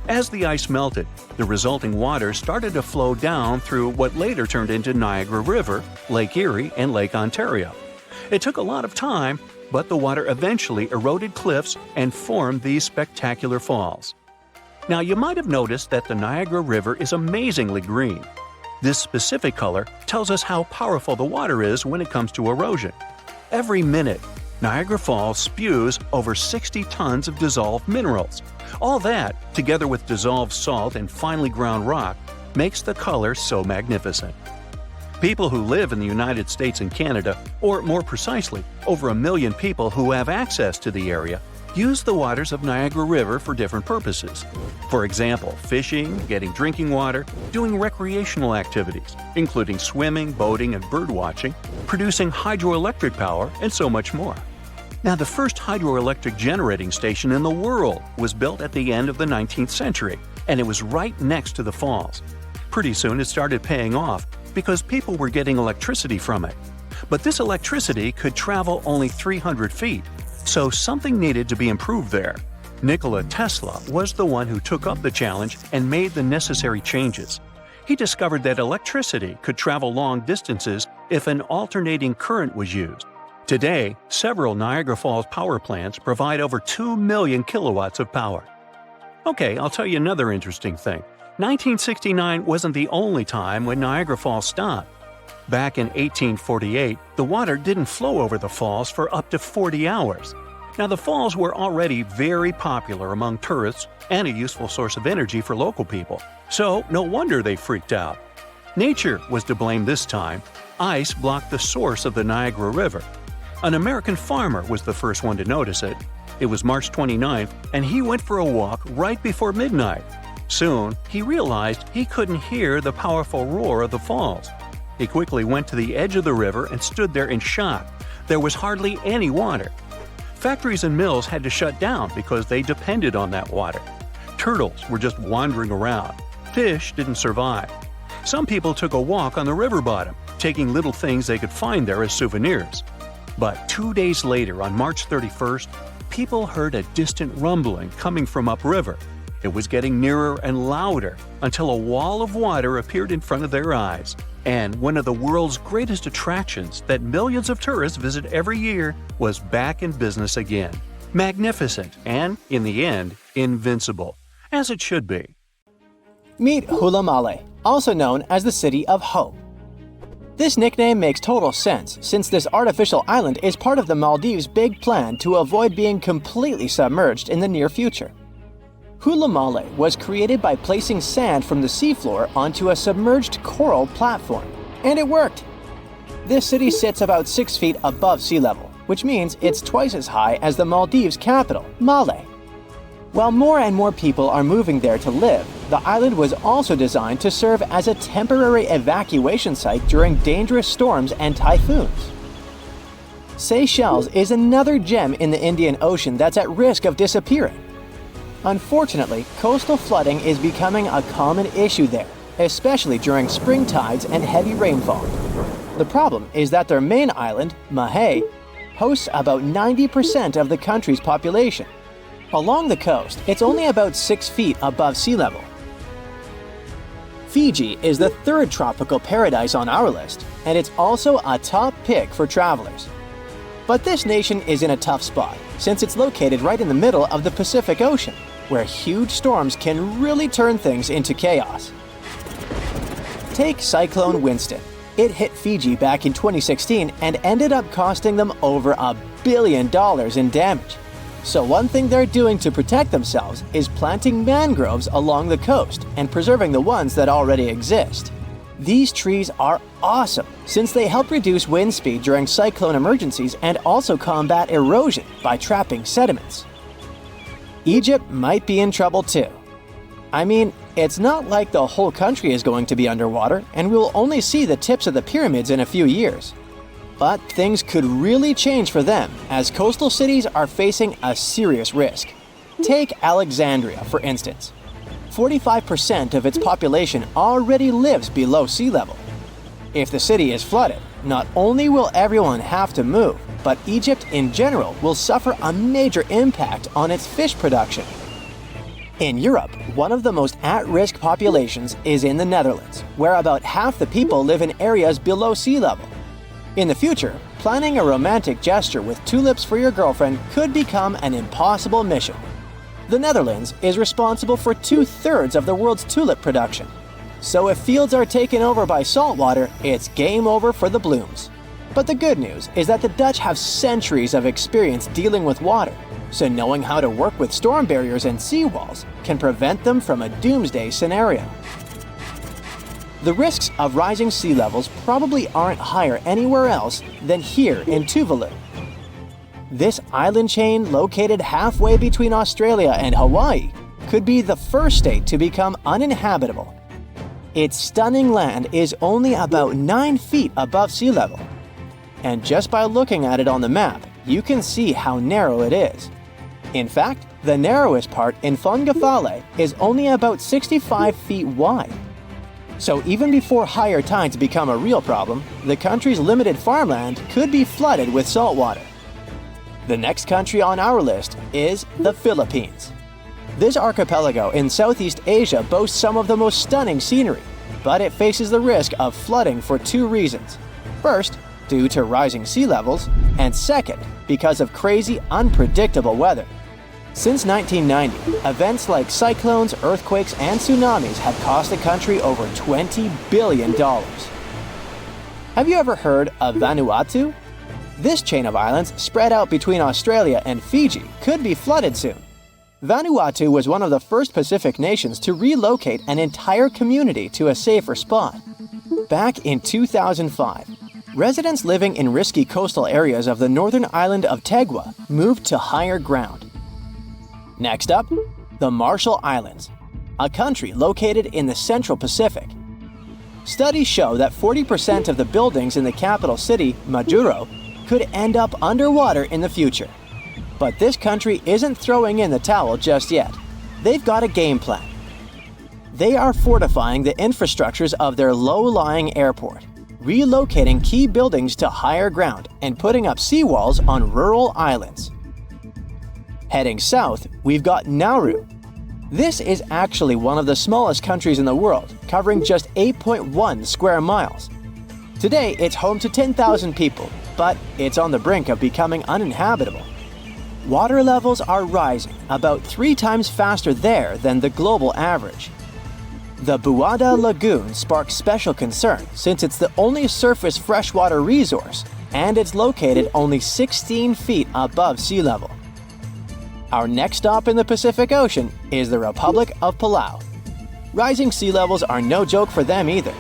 As the ice melted, the resulting water started to flow down through what later turned into Niagara River, Lake Erie, and Lake Ontario. It took a lot of time, but the water eventually eroded cliffs and formed these spectacular falls. Now, you might have noticed that the Niagara River is amazingly green. This specific color tells us how powerful the water is when it comes to erosion. Every minute, Niagara Falls spews over 60 tons of dissolved minerals. All that, together with dissolved salt and finely ground rock, makes the color so magnificent. People who live in the United States and Canada, or more precisely, over 1 million people who have access to the area, use the waters of Niagara River for different purposes. For example, fishing, getting drinking water, doing recreational activities, including swimming, boating, and birdwatching, producing hydroelectric power, and so much more. Now, the first hydroelectric generating station in the world was built at the end of the 19th century, and it was right next to the falls. Pretty soon it started paying off because people were getting electricity from it. But this electricity could travel only 300 feet, so something needed to be improved there. Nikola Tesla was the one who took up the challenge and made the necessary changes. He discovered that electricity could travel long distances if an alternating current was used. Today, several Niagara Falls power plants provide over 2 million kilowatts of power. Okay, I'll tell you another interesting thing. 1969 wasn't the only time when Niagara Falls stopped. Back in 1848, the water didn't flow over the falls for up to 40 hours. Now, the falls were already very popular among tourists and a useful source of energy for local people, so no wonder they freaked out. Nature was to blame this time. Ice blocked the source of the Niagara River. An American farmer was the first one to notice it. It was March 29th, and he went for a walk right before midnight. Soon, he realized he couldn't hear the powerful roar of the falls. He quickly went to the edge of the river and stood there in shock. There was hardly any water. Factories and mills had to shut down because they depended on that water. Turtles were just wandering around. Fish didn't survive. Some people took a walk on the river bottom, taking little things they could find there as souvenirs. But 2 days later, on March 31st, people heard a distant rumbling coming from upriver. It was getting nearer and louder until a wall of water appeared in front of their eyes. And one of the world's greatest attractions that millions of tourists visit every year was back in business again. Magnificent and, in the end, invincible. As it should be. Meet Hula Male, also known as the City of Hope. This nickname makes total sense since this artificial island is part of the Maldives' big plan to avoid being completely submerged in the near future. Hula Male was created by placing sand from the seafloor onto a submerged coral platform, and it worked. This city sits about 6 feet above sea level, which means it's twice as high as the Maldives' capital, Male. While more and more people are moving there to live, the island was also designed to serve as a temporary evacuation site during dangerous storms and typhoons. Seychelles is another gem in the Indian Ocean that's at risk of disappearing. Unfortunately, coastal flooding is becoming a common issue there, especially during spring tides and heavy rainfall. The problem is that their main island, Mahé, hosts about 90% of the country's population. Along the coast, it's only about 6 feet above sea level. Fiji is the third tropical paradise on our list, and it's also a top pick for travelers. But this nation is in a tough spot, since it's located right in the middle of the Pacific Ocean, where huge storms can really turn things into chaos. Take Cyclone Winston. It hit Fiji back in 2016 and ended up costing them over $1 billion in damage. So one thing they're doing to protect themselves is planting mangroves along the coast and preserving the ones that already exist. These trees are awesome since they help reduce wind speed during cyclone emergencies and also combat erosion by trapping sediments. Egypt might be in trouble too. I mean, it's not like the whole country is going to be underwater and we'll only see the tips of the pyramids in a few years. But things could really change for them as coastal cities are facing a serious risk. Take Alexandria, for instance. 45% of its population already lives below sea level. If the city is flooded, not only will everyone have to move, but Egypt in general will suffer a major impact on its fish production. In Europe, one of the most at-risk populations is in the Netherlands, where about half the people live in areas below sea level. In the future, planning a romantic gesture with tulips for your girlfriend could become an impossible mission. The Netherlands is responsible for 2/3 of the world's tulip production. So if fields are taken over by saltwater, it's game over for the blooms. But the good news is that the Dutch have centuries of experience dealing with water, so knowing how to work with storm barriers and seawalls can prevent them from a doomsday scenario. The risks of rising sea levels probably aren't higher anywhere else than here in Tuvalu. This island chain, located halfway between Australia and Hawaii, could be the first state to become uninhabitable. Its stunning land is only about 9 feet above sea level. And just by looking at it on the map, you can see how narrow it is. In fact, the narrowest part in Fongafale is only about 65 feet wide. So even before higher tides become a real problem, the country's limited farmland could be flooded with saltwater. The next country on our list is the Philippines. This archipelago in Southeast Asia boasts some of the most stunning scenery, but it faces the risk of flooding for 2 reasons. First, due to rising sea levels, and second, because of crazy, unpredictable weather. Since 1990, events like cyclones, earthquakes, and tsunamis have cost the country over $20 billion. Have you ever heard of Vanuatu? This chain of islands, spread out between Australia and Fiji, could be flooded soon. Vanuatu was one of the first Pacific nations to relocate an entire community to a safer spot. Back in 2005, residents living in risky coastal areas of the northern island of Tegua moved to higher ground. Next up, the Marshall Islands, a country located in the Central Pacific. Studies show that 40% of the buildings in the capital city, Majuro, could end up underwater in the future. But this country isn't throwing in the towel just yet. They've got a game plan. They are fortifying the infrastructures of their low-lying airport, relocating key buildings to higher ground, and putting up seawalls on rural islands. Heading south, we've got Nauru. This is actually one of the smallest countries in the world, covering just 8.1 square miles. Today, it's home to 10,000 people, but it's on the brink of becoming uninhabitable. Water levels are rising about 3 times faster there than the global average. The Buada Lagoon sparks special concern since it's the only surface freshwater resource, and it's located only 16 feet above sea level. Our next stop in the Pacific Ocean is the Republic of Palau. Rising sea levels are no joke for them either,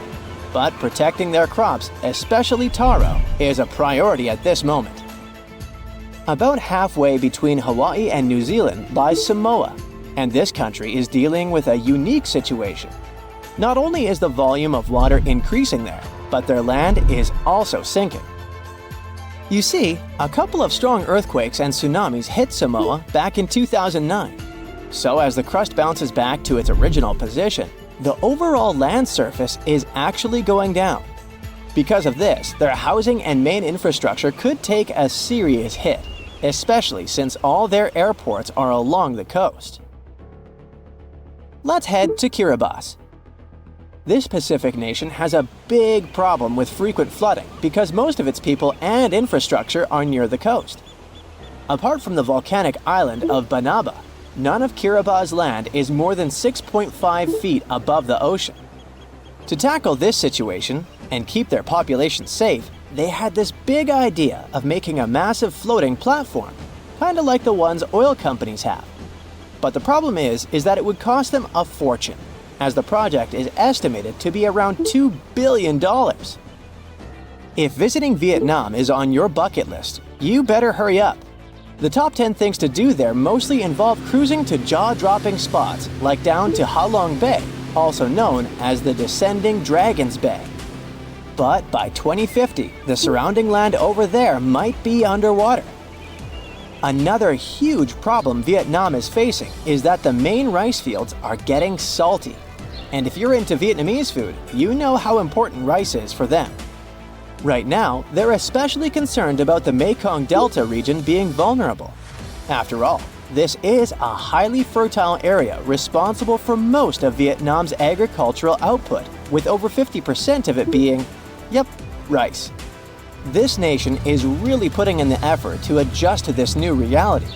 but protecting their crops, especially taro, is a priority at this moment. About halfway between Hawaii and New Zealand lies Samoa, and this country is dealing with a unique situation. Not only is the volume of water increasing there, but their land is also sinking. You see, a couple of strong earthquakes and tsunamis hit Samoa back in 2009. So as the crust bounces back to its original position, the overall land surface is actually going down. Because of this, their housing and main infrastructure could take a serious hit, especially since all their airports are along the coast. Let's head to Kiribati. This Pacific nation has a big problem with frequent flooding because most of its people and infrastructure are near the coast. Apart from the volcanic island of Banaba, none of Kiribati's land is more than 6.5 feet above the ocean. To tackle this situation, and keep their population safe, they had this big idea of making a massive floating platform, kind of like the ones oil companies have. But the problem is that it would cost them a fortune, as the project is estimated to be around $2 billion. If visiting Vietnam is on your bucket list, you better hurry up. The top 10 things to do there mostly involve cruising to jaw-dropping spots like down to Ha Long Bay, also known as the Descending Dragons Bay. But by 2050, the surrounding land over there might be underwater. Another huge problem Vietnam is facing is that the main rice fields are getting salty. And if you're into Vietnamese food, you know how important rice is for them. Right now, they're especially concerned about the Mekong Delta region being vulnerable. After all, this is a highly fertile area responsible for most of Vietnam's agricultural output, with over 50% of it being, rice. This nation is really putting in the effort to adjust to this new reality.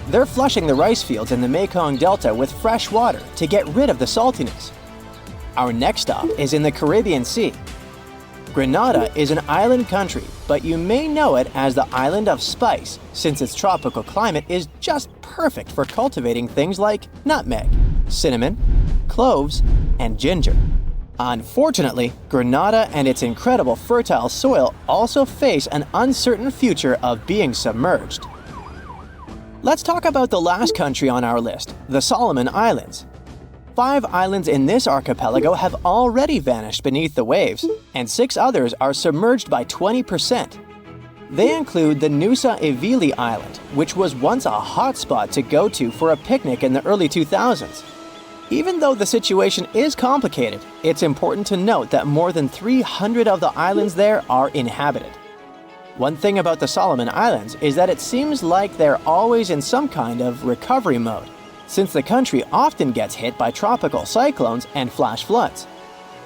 They're flushing the rice fields in the Mekong Delta with fresh water to get rid of the saltiness. Our next stop is in the Caribbean Sea. Grenada is an island country, but you may know it as the Island of Spice, since its tropical climate is just perfect for cultivating things like nutmeg, cinnamon, cloves, and ginger. Unfortunately, Grenada and its incredible fertile soil also face an uncertain future of being submerged. Let's talk about the last country on our list, the Solomon Islands. 5 islands in this archipelago have already vanished beneath the waves, and 6 others are submerged by 20%. They include the Nusa Evili Island, which was once a hotspot to go to for a picnic in the early 2000s. Even though the situation is complicated, it's important to note that more than 300 of the islands there are inhabited. One thing about the Solomon Islands is that it seems like they're always in some kind of recovery mode, since the country often gets hit by tropical cyclones and flash floods.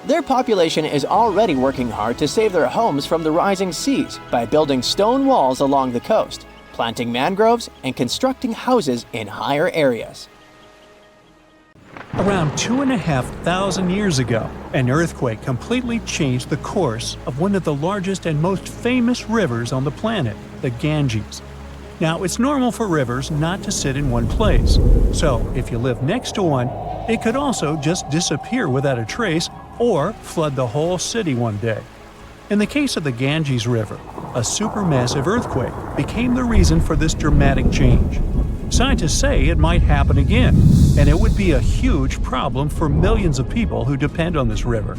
Their population is already working hard to save their homes from the rising seas by building stone walls along the coast, planting mangroves, and constructing houses in higher areas. Around 2,500 years ago, an earthquake completely changed the course of one of the largest and most famous rivers on the planet, the Ganges. Now, it's normal for rivers not to sit in one place, so if you live next to one, it could also just disappear without a trace or flood the whole city one day. In the case of the Ganges River, a supermassive earthquake became the reason for this dramatic change. Scientists say it might happen again, and it would be a huge problem for millions of people who depend on this river.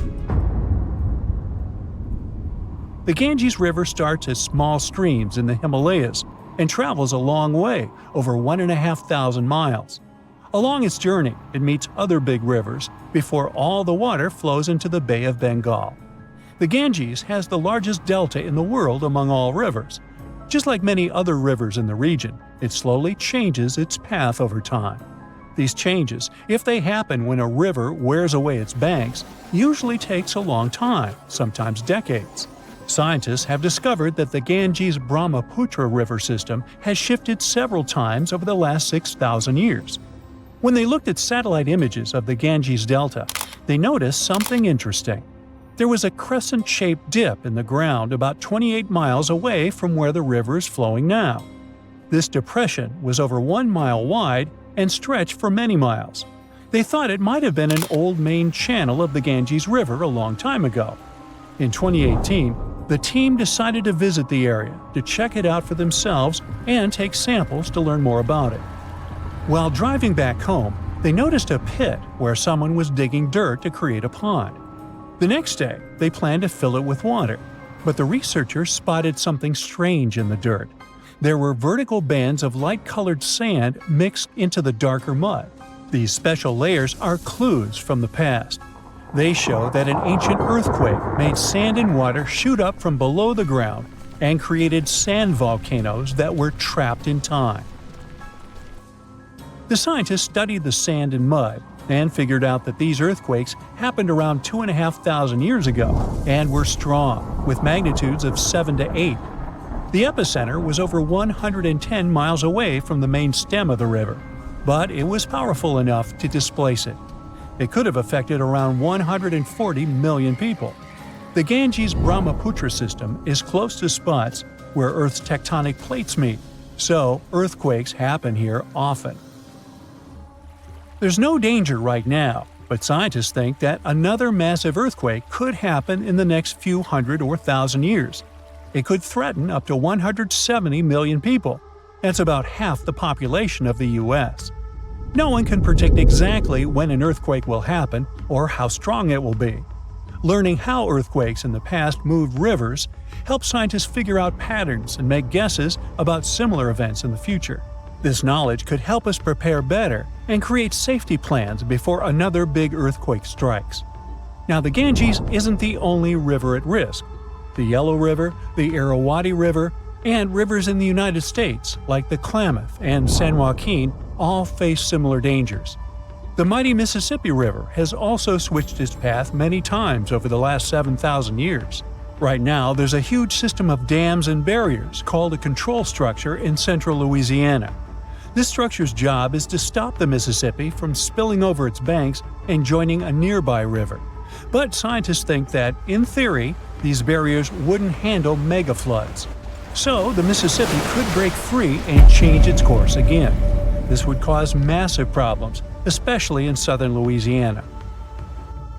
The Ganges River starts as small streams in the Himalayas and travels a long way, over 1,500 miles. Along its journey, it meets other big rivers before all the water flows into the Bay of Bengal. The Ganges has the largest delta in the world among all rivers. Just like many other rivers in the region, it slowly changes its path over time. These changes, if they happen when a river wears away its banks, usually takes a long time, sometimes decades. Scientists have discovered that the Ganges-Brahmaputra river system has shifted several times over the last 6,000 years. When they looked at satellite images of the Ganges Delta, they noticed something interesting. There was a crescent-shaped dip in the ground about 28 miles away from where the river is flowing now. This depression was over 1 mile wide and stretched for many miles. They thought it might have been an old main channel of the Ganges River a long time ago. In 2018, the team decided to visit the area to check it out for themselves and take samples to learn more about it. While driving back home, they noticed a pit where someone was digging dirt to create a pond. The next day, they planned to fill it with water, but the researchers spotted something strange in the dirt. There were vertical bands of light-colored sand mixed into the darker mud. These special layers are clues from the past. They show that an ancient earthquake made sand and water shoot up from below the ground and created sand volcanoes that were trapped in time. The scientists studied the sand and mud and figured out that these earthquakes happened around 2,500 years ago and were strong, with magnitudes of 7 to 8. The epicenter was over 110 miles away from the main stem of the river, but it was powerful enough to displace it. It could have affected around 140 million people. The Ganges-Brahmaputra system is close to spots where Earth's tectonic plates meet, so earthquakes happen here often. There's no danger right now, but scientists think that another massive earthquake could happen in the next few hundred or thousand years. It could threaten up to 170 million people. That's about half the population of the U.S. No one can predict exactly when an earthquake will happen or how strong it will be. Learning how earthquakes in the past moved rivers helps scientists figure out patterns and make guesses about similar events in the future. This knowledge could help us prepare better and create safety plans before another big earthquake strikes. Now, the Ganges isn't the only river at risk. The Yellow River, the Irrawaddy River, and rivers in the United States, like the Klamath and San Joaquin, all face similar dangers. The mighty Mississippi River has also switched its path many times over the last 7,000 years. Right now, there's a huge system of dams and barriers called a control structure in central Louisiana. This structure's job is to stop the Mississippi from spilling over its banks and joining a nearby river. But scientists think that, in theory, these barriers wouldn't handle megafloods. So the Mississippi could break free and change its course again. This would cause massive problems, especially in southern Louisiana.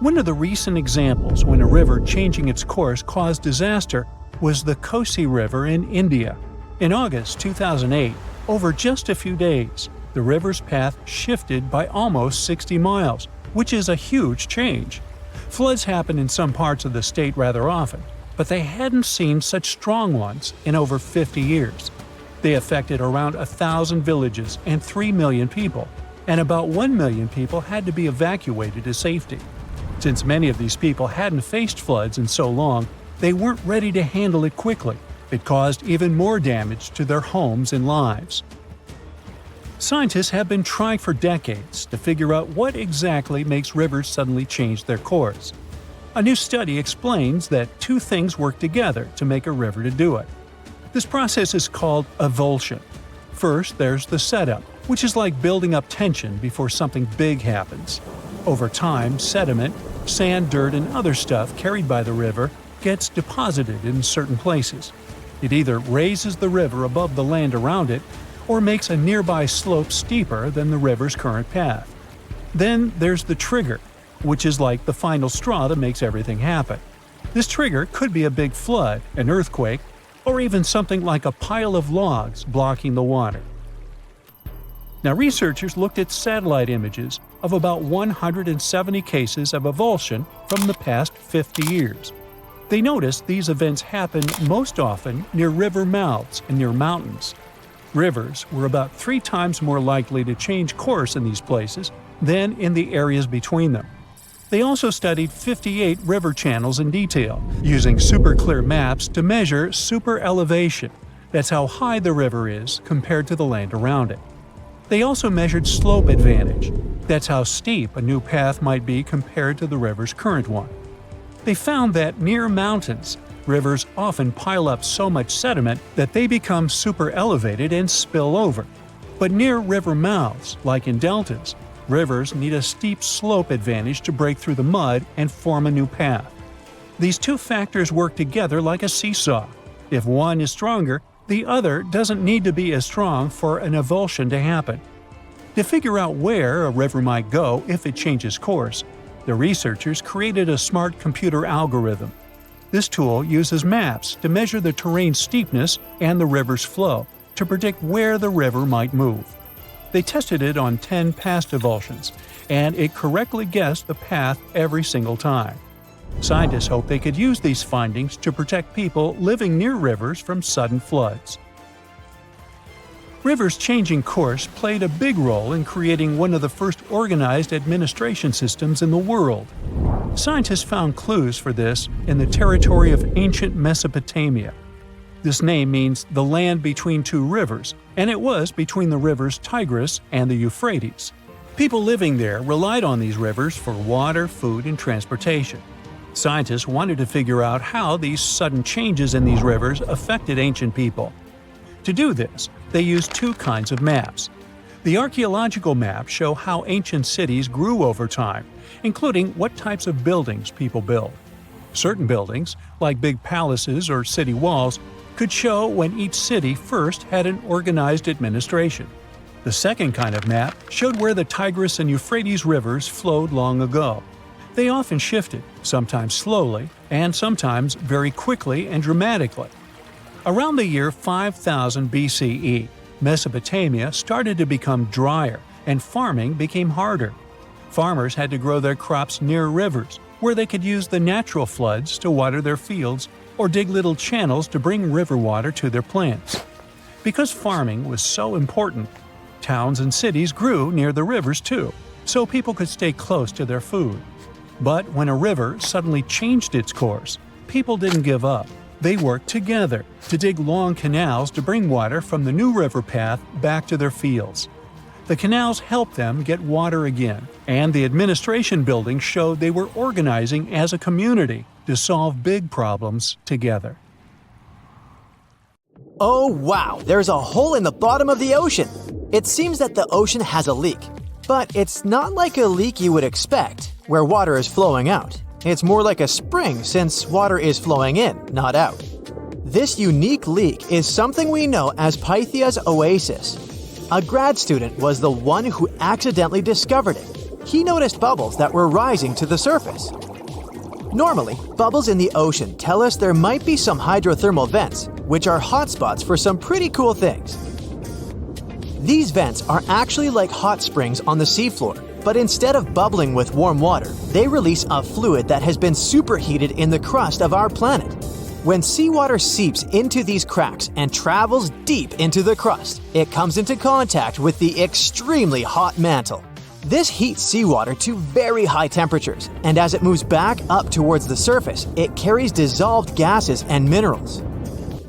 One of the recent examples when a river changing its course caused disaster was the Kosi River in India. In August 2008, over just a few days, the river's path shifted by almost 60 miles, which is a huge change. Floods happen in some parts of the state rather often, but they hadn't seen such strong ones in over 50 years. They affected around 1,000 villages and 3 million people, and about 1 million people had to be evacuated to safety. Since many of these people hadn't faced floods in so long, they weren't ready to handle it quickly. It caused even more damage to their homes and lives. Scientists have been trying for decades to figure out what exactly makes rivers suddenly change their course. A new study explains that two things work together to make a river to do it. This process is called avulsion. First, there's the setup, which is like building up tension before something big happens. Over time, sediment, sand, dirt, and other stuff carried by the river gets deposited in certain places. It either raises the river above the land around it or makes a nearby slope steeper than the river's current path. Then there's the trigger, which is like the final straw that makes everything happen. This trigger could be a big flood, an earthquake, or even something like a pile of logs blocking the water. Now, researchers looked at satellite images of about 170 cases of avulsion from the past 50 years. They noticed these events happen most often near river mouths and near mountains. Rivers were about 3 times more likely to change course in these places than in the areas between them. They also studied 58 river channels in detail, using super clear maps to measure super elevation. That's how high the river is compared to the land around it. They also measured slope advantage. That's how steep a new path might be compared to the river's current one. They found that near mountains, rivers often pile up so much sediment that they become super elevated and spill over. But near river mouths, like in deltas, rivers need a steep slope advantage to break through the mud and form a new path. These two factors work together like a seesaw. If one is stronger, the other doesn't need to be as strong for an avulsion to happen. To figure out where a river might go if it changes course, the researchers created a smart computer algorithm. This tool uses maps to measure the terrain's steepness and the river's flow to predict where the river might move. They tested it on 10 past avulsions, and it correctly guessed the path every single time. Scientists hope they could use these findings to protect people living near rivers from sudden floods. Rivers changing course played a big role in creating one of the first organized administration systems in the world. Scientists found clues for this in the territory of ancient Mesopotamia. This name means the land between two rivers, and it was between the rivers Tigris and the Euphrates. People living there relied on these rivers for water, food, and transportation. Scientists wanted to figure out how these sudden changes in these rivers affected ancient people. To do this, they used two kinds of maps. The archaeological maps show how ancient cities grew over time, including what types of buildings people built. Certain buildings, like big palaces or city walls, could show when each city first had an organized administration. The second kind of map showed where the Tigris and Euphrates rivers flowed long ago. They often shifted, sometimes slowly, and sometimes very quickly and dramatically. Around the year 5000 BCE, Mesopotamia started to become drier and farming became harder. Farmers had to grow their crops near rivers, where they could use the natural floods to water their fields or dig little channels to bring river water to their plants. Because farming was so important, towns and cities grew near the rivers too, so people could stay close to their food. But when a river suddenly changed its course, people didn't give up. They worked together to dig long canals to bring water from the new river path back to their fields. The canals helped them get water again, and the administration buildings showed they were organizing as a community to solve big problems together. Oh wow, there's a hole in the bottom of the ocean! It seems that the ocean has a leak. But it's not like a leak you would expect, where water is flowing out. It's more like a spring since water is flowing in, not out. This unique leak is something we know as Pythia's oasis. A grad student was the one who accidentally discovered it. He noticed bubbles that were rising to the surface. Normally, bubbles in the ocean tell us there might be some hydrothermal vents, which are hotspots for some pretty cool things. These vents are actually like hot springs on the seafloor, but instead of bubbling with warm water, they release a fluid that has been superheated in the crust of our planet. When seawater seeps into these cracks and travels deep into the crust, it comes into contact with the extremely hot mantle. This heats seawater to very high temperatures, and as it moves back up towards the surface, it carries dissolved gases and minerals.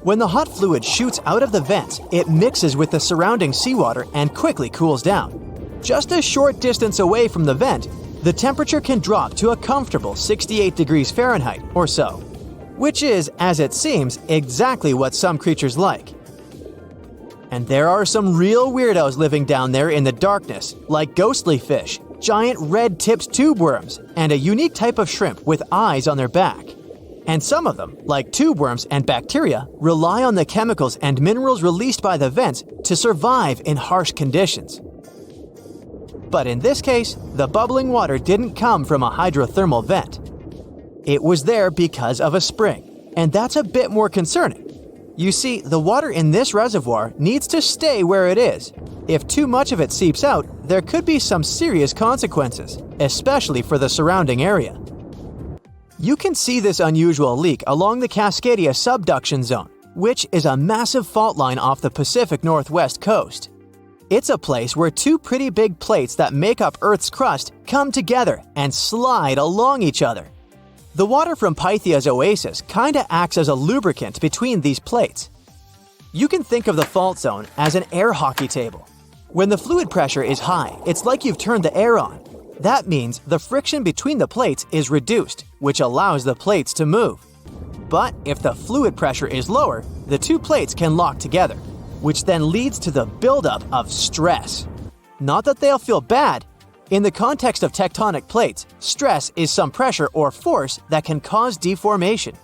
When the hot fluid shoots out of the vents, it mixes with the surrounding seawater and quickly cools down. Just a short distance away from the vent, the temperature can drop to a comfortable 68 degrees Fahrenheit or so, which is, as it seems, exactly what some creatures like. And there are some real weirdos living down there in the darkness, like ghostly fish, giant red-tipped tube worms, and a unique type of shrimp with eyes on their back. And some of them, like tube worms and bacteria, rely on the chemicals and minerals released by the vents to survive in harsh conditions. But in this case, the bubbling water didn't come from a hydrothermal vent. It was there because of a spring, and that's a bit more concerning. You see, the water in this reservoir needs to stay where it is. If too much of it seeps out, there could be some serious consequences, especially for the surrounding area. You can see this unusual leak along the Cascadia subduction zone, which is a massive fault line off the Pacific Northwest coast. It's a place where two pretty big plates that make up Earth's crust come together and slide along each other. The water from Pythia's oasis kinda acts as a lubricant between these plates. You can think of the fault zone as an air hockey table. When the fluid pressure is high, it's like you've turned the air on. That means the friction between the plates is reduced, which allows the plates to move. But if the fluid pressure is lower, the two plates can lock together, which then leads to the buildup of stress. Not that they'll feel bad. In the context of tectonic plates, stress is some pressure or force that can cause deformation.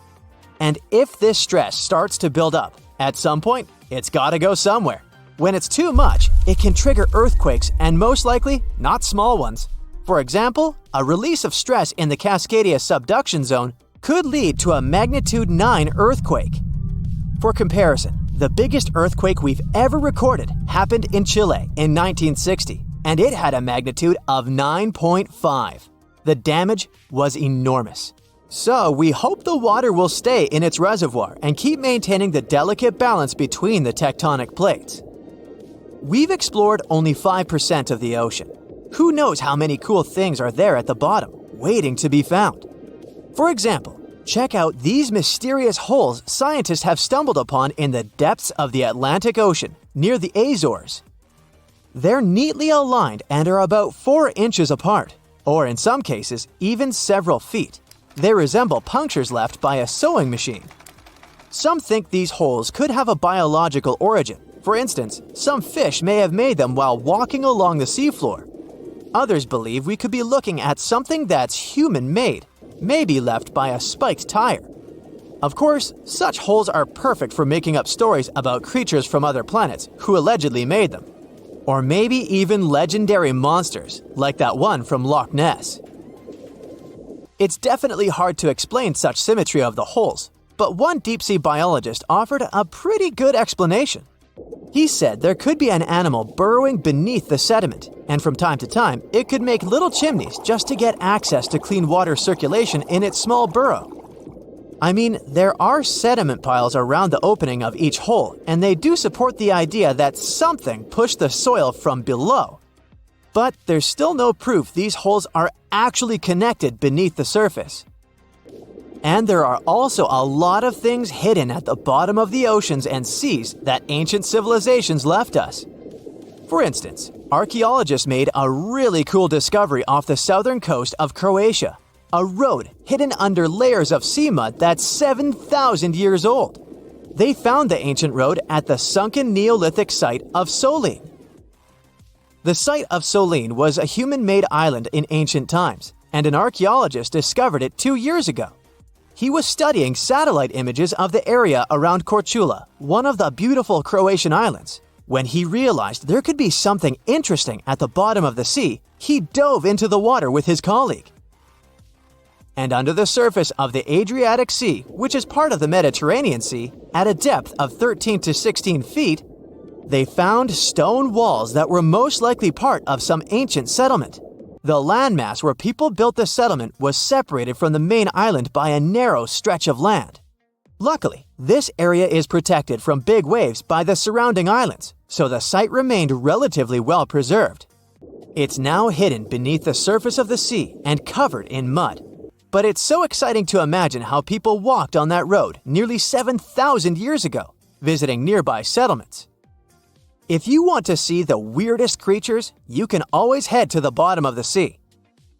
And if this stress starts to build up, at some point, it's gotta go somewhere. When it's too much, it can trigger earthquakes and most likely, not small ones. For example, a release of stress in the Cascadia subduction zone could lead to a magnitude 9 earthquake. For comparison, the biggest earthquake we've ever recorded happened in Chile in 1960. And it had a magnitude of 9.5. The damage was enormous. So we hope the water will stay in its reservoir and keep maintaining the delicate balance between the tectonic plates. We've explored only 5% of the ocean. Who knows how many cool things are there at the bottom, waiting to be found? For example, check out these mysterious holes scientists have stumbled upon in the depths of the Atlantic Ocean, near the Azores. They're neatly aligned and are about 4 inches apart, or in some cases, even several feet. They resemble punctures left by a sewing machine. Some think these holes could have a biological origin. For instance, some fish may have made them while walking along the seafloor. Others believe we could be looking at something that's human-made. may be left by a spiked tire. Of course, such holes are perfect for making up stories about creatures from other planets who allegedly made them. Or maybe even legendary monsters, like that one from Loch Ness. It's definitely hard to explain such symmetry of the holes, but one deep-sea biologist offered a pretty good explanation. He said there could be an animal burrowing beneath the sediment, and from time to time, it could make little chimneys just to get access to clean water circulation in its small burrow. I mean, there are sediment piles around the opening of each hole, and they do support the idea that something pushed the soil from below. But there's still no proof these holes are actually connected beneath the surface. And there are also a lot of things hidden at the bottom of the oceans and seas that ancient civilizations left us. For instance, archaeologists made a really cool discovery off the southern coast of Croatia, a road hidden under layers of sea mud that's 7,000 years old. They found the ancient road at the sunken Neolithic site of Solin. The site of Solin was a human-made island in ancient times, and an archaeologist discovered it 2 years ago. He was studying satellite images of the area around Korčula, one of the beautiful Croatian islands. When he realized there could be something interesting at the bottom of the sea, he dove into the water with his colleague. And under the surface of the Adriatic Sea, which is part of the Mediterranean Sea, at a depth of 13 to 16 feet, they found stone walls that were most likely part of some ancient settlement. The landmass where people built the settlement was separated from the main island by a narrow stretch of land. Luckily, this area is protected from big waves by the surrounding islands, so the site remained relatively well preserved. It's now hidden beneath the surface of the sea and covered in mud. But it's so exciting to imagine how people walked on that road nearly 7,000 years ago, visiting nearby settlements. If you want to see the weirdest creatures, you can always head to the bottom of the sea.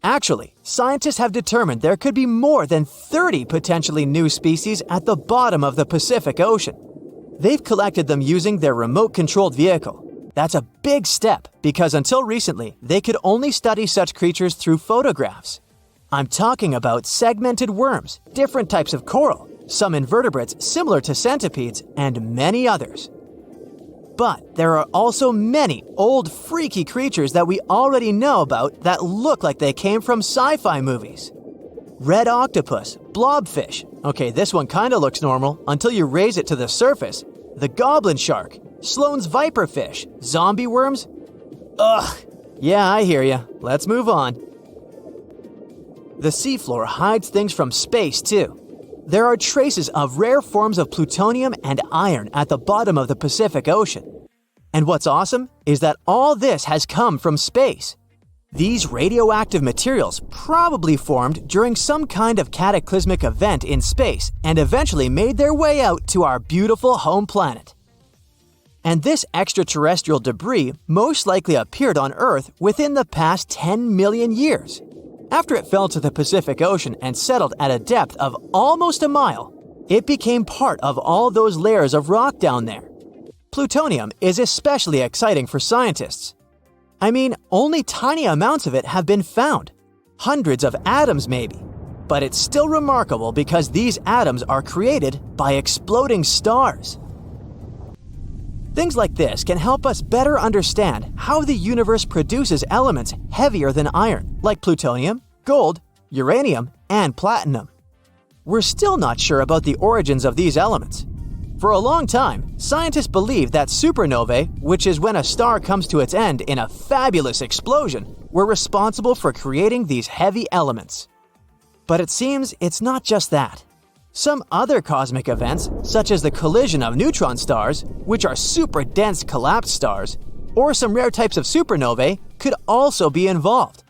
Actually, scientists have determined there could be more than 30 potentially new species at the bottom of the Pacific Ocean. They've collected them using their remote-controlled vehicle. That's a big step because until recently, they could only study such creatures through photographs. I'm talking about segmented worms, different types of coral, some invertebrates similar to centipedes, and many others. But there are also many old freaky creatures that we already know about that look like they came from sci-fi movies. Red octopus, blobfish, okay, this one kinda looks normal until you raise it to the surface, the goblin shark, Sloane's viperfish, zombie worms. Ugh, yeah, I hear ya. Let's move on. The seafloor hides things from space too. There are traces of rare forms of plutonium and iron at the bottom of the Pacific Ocean. And what's awesome is that all this has come from space. These radioactive materials probably formed during some kind of cataclysmic event in space and eventually made their way out to our beautiful home planet. And this extraterrestrial debris most likely appeared on Earth within the past 10 million years. After it fell to the Pacific Ocean and settled at a depth of almost a mile, it became part of all those layers of rock down there. Plutonium is especially exciting for scientists. I mean, only tiny amounts of it have been found, hundreds of atoms maybe, but it's still remarkable because these atoms are created by exploding stars. Things like this can help us better understand how the universe produces elements heavier than iron, like plutonium, gold, uranium, and platinum. We're still not sure about the origins of these elements. For a long time, scientists believed that supernovae, which is when a star comes to its end in a fabulous explosion, were responsible for creating these heavy elements. But it seems it's not just that. Some other cosmic events, such as the collision of neutron stars, which are super dense collapsed stars, or some rare types of supernovae, could also be involved.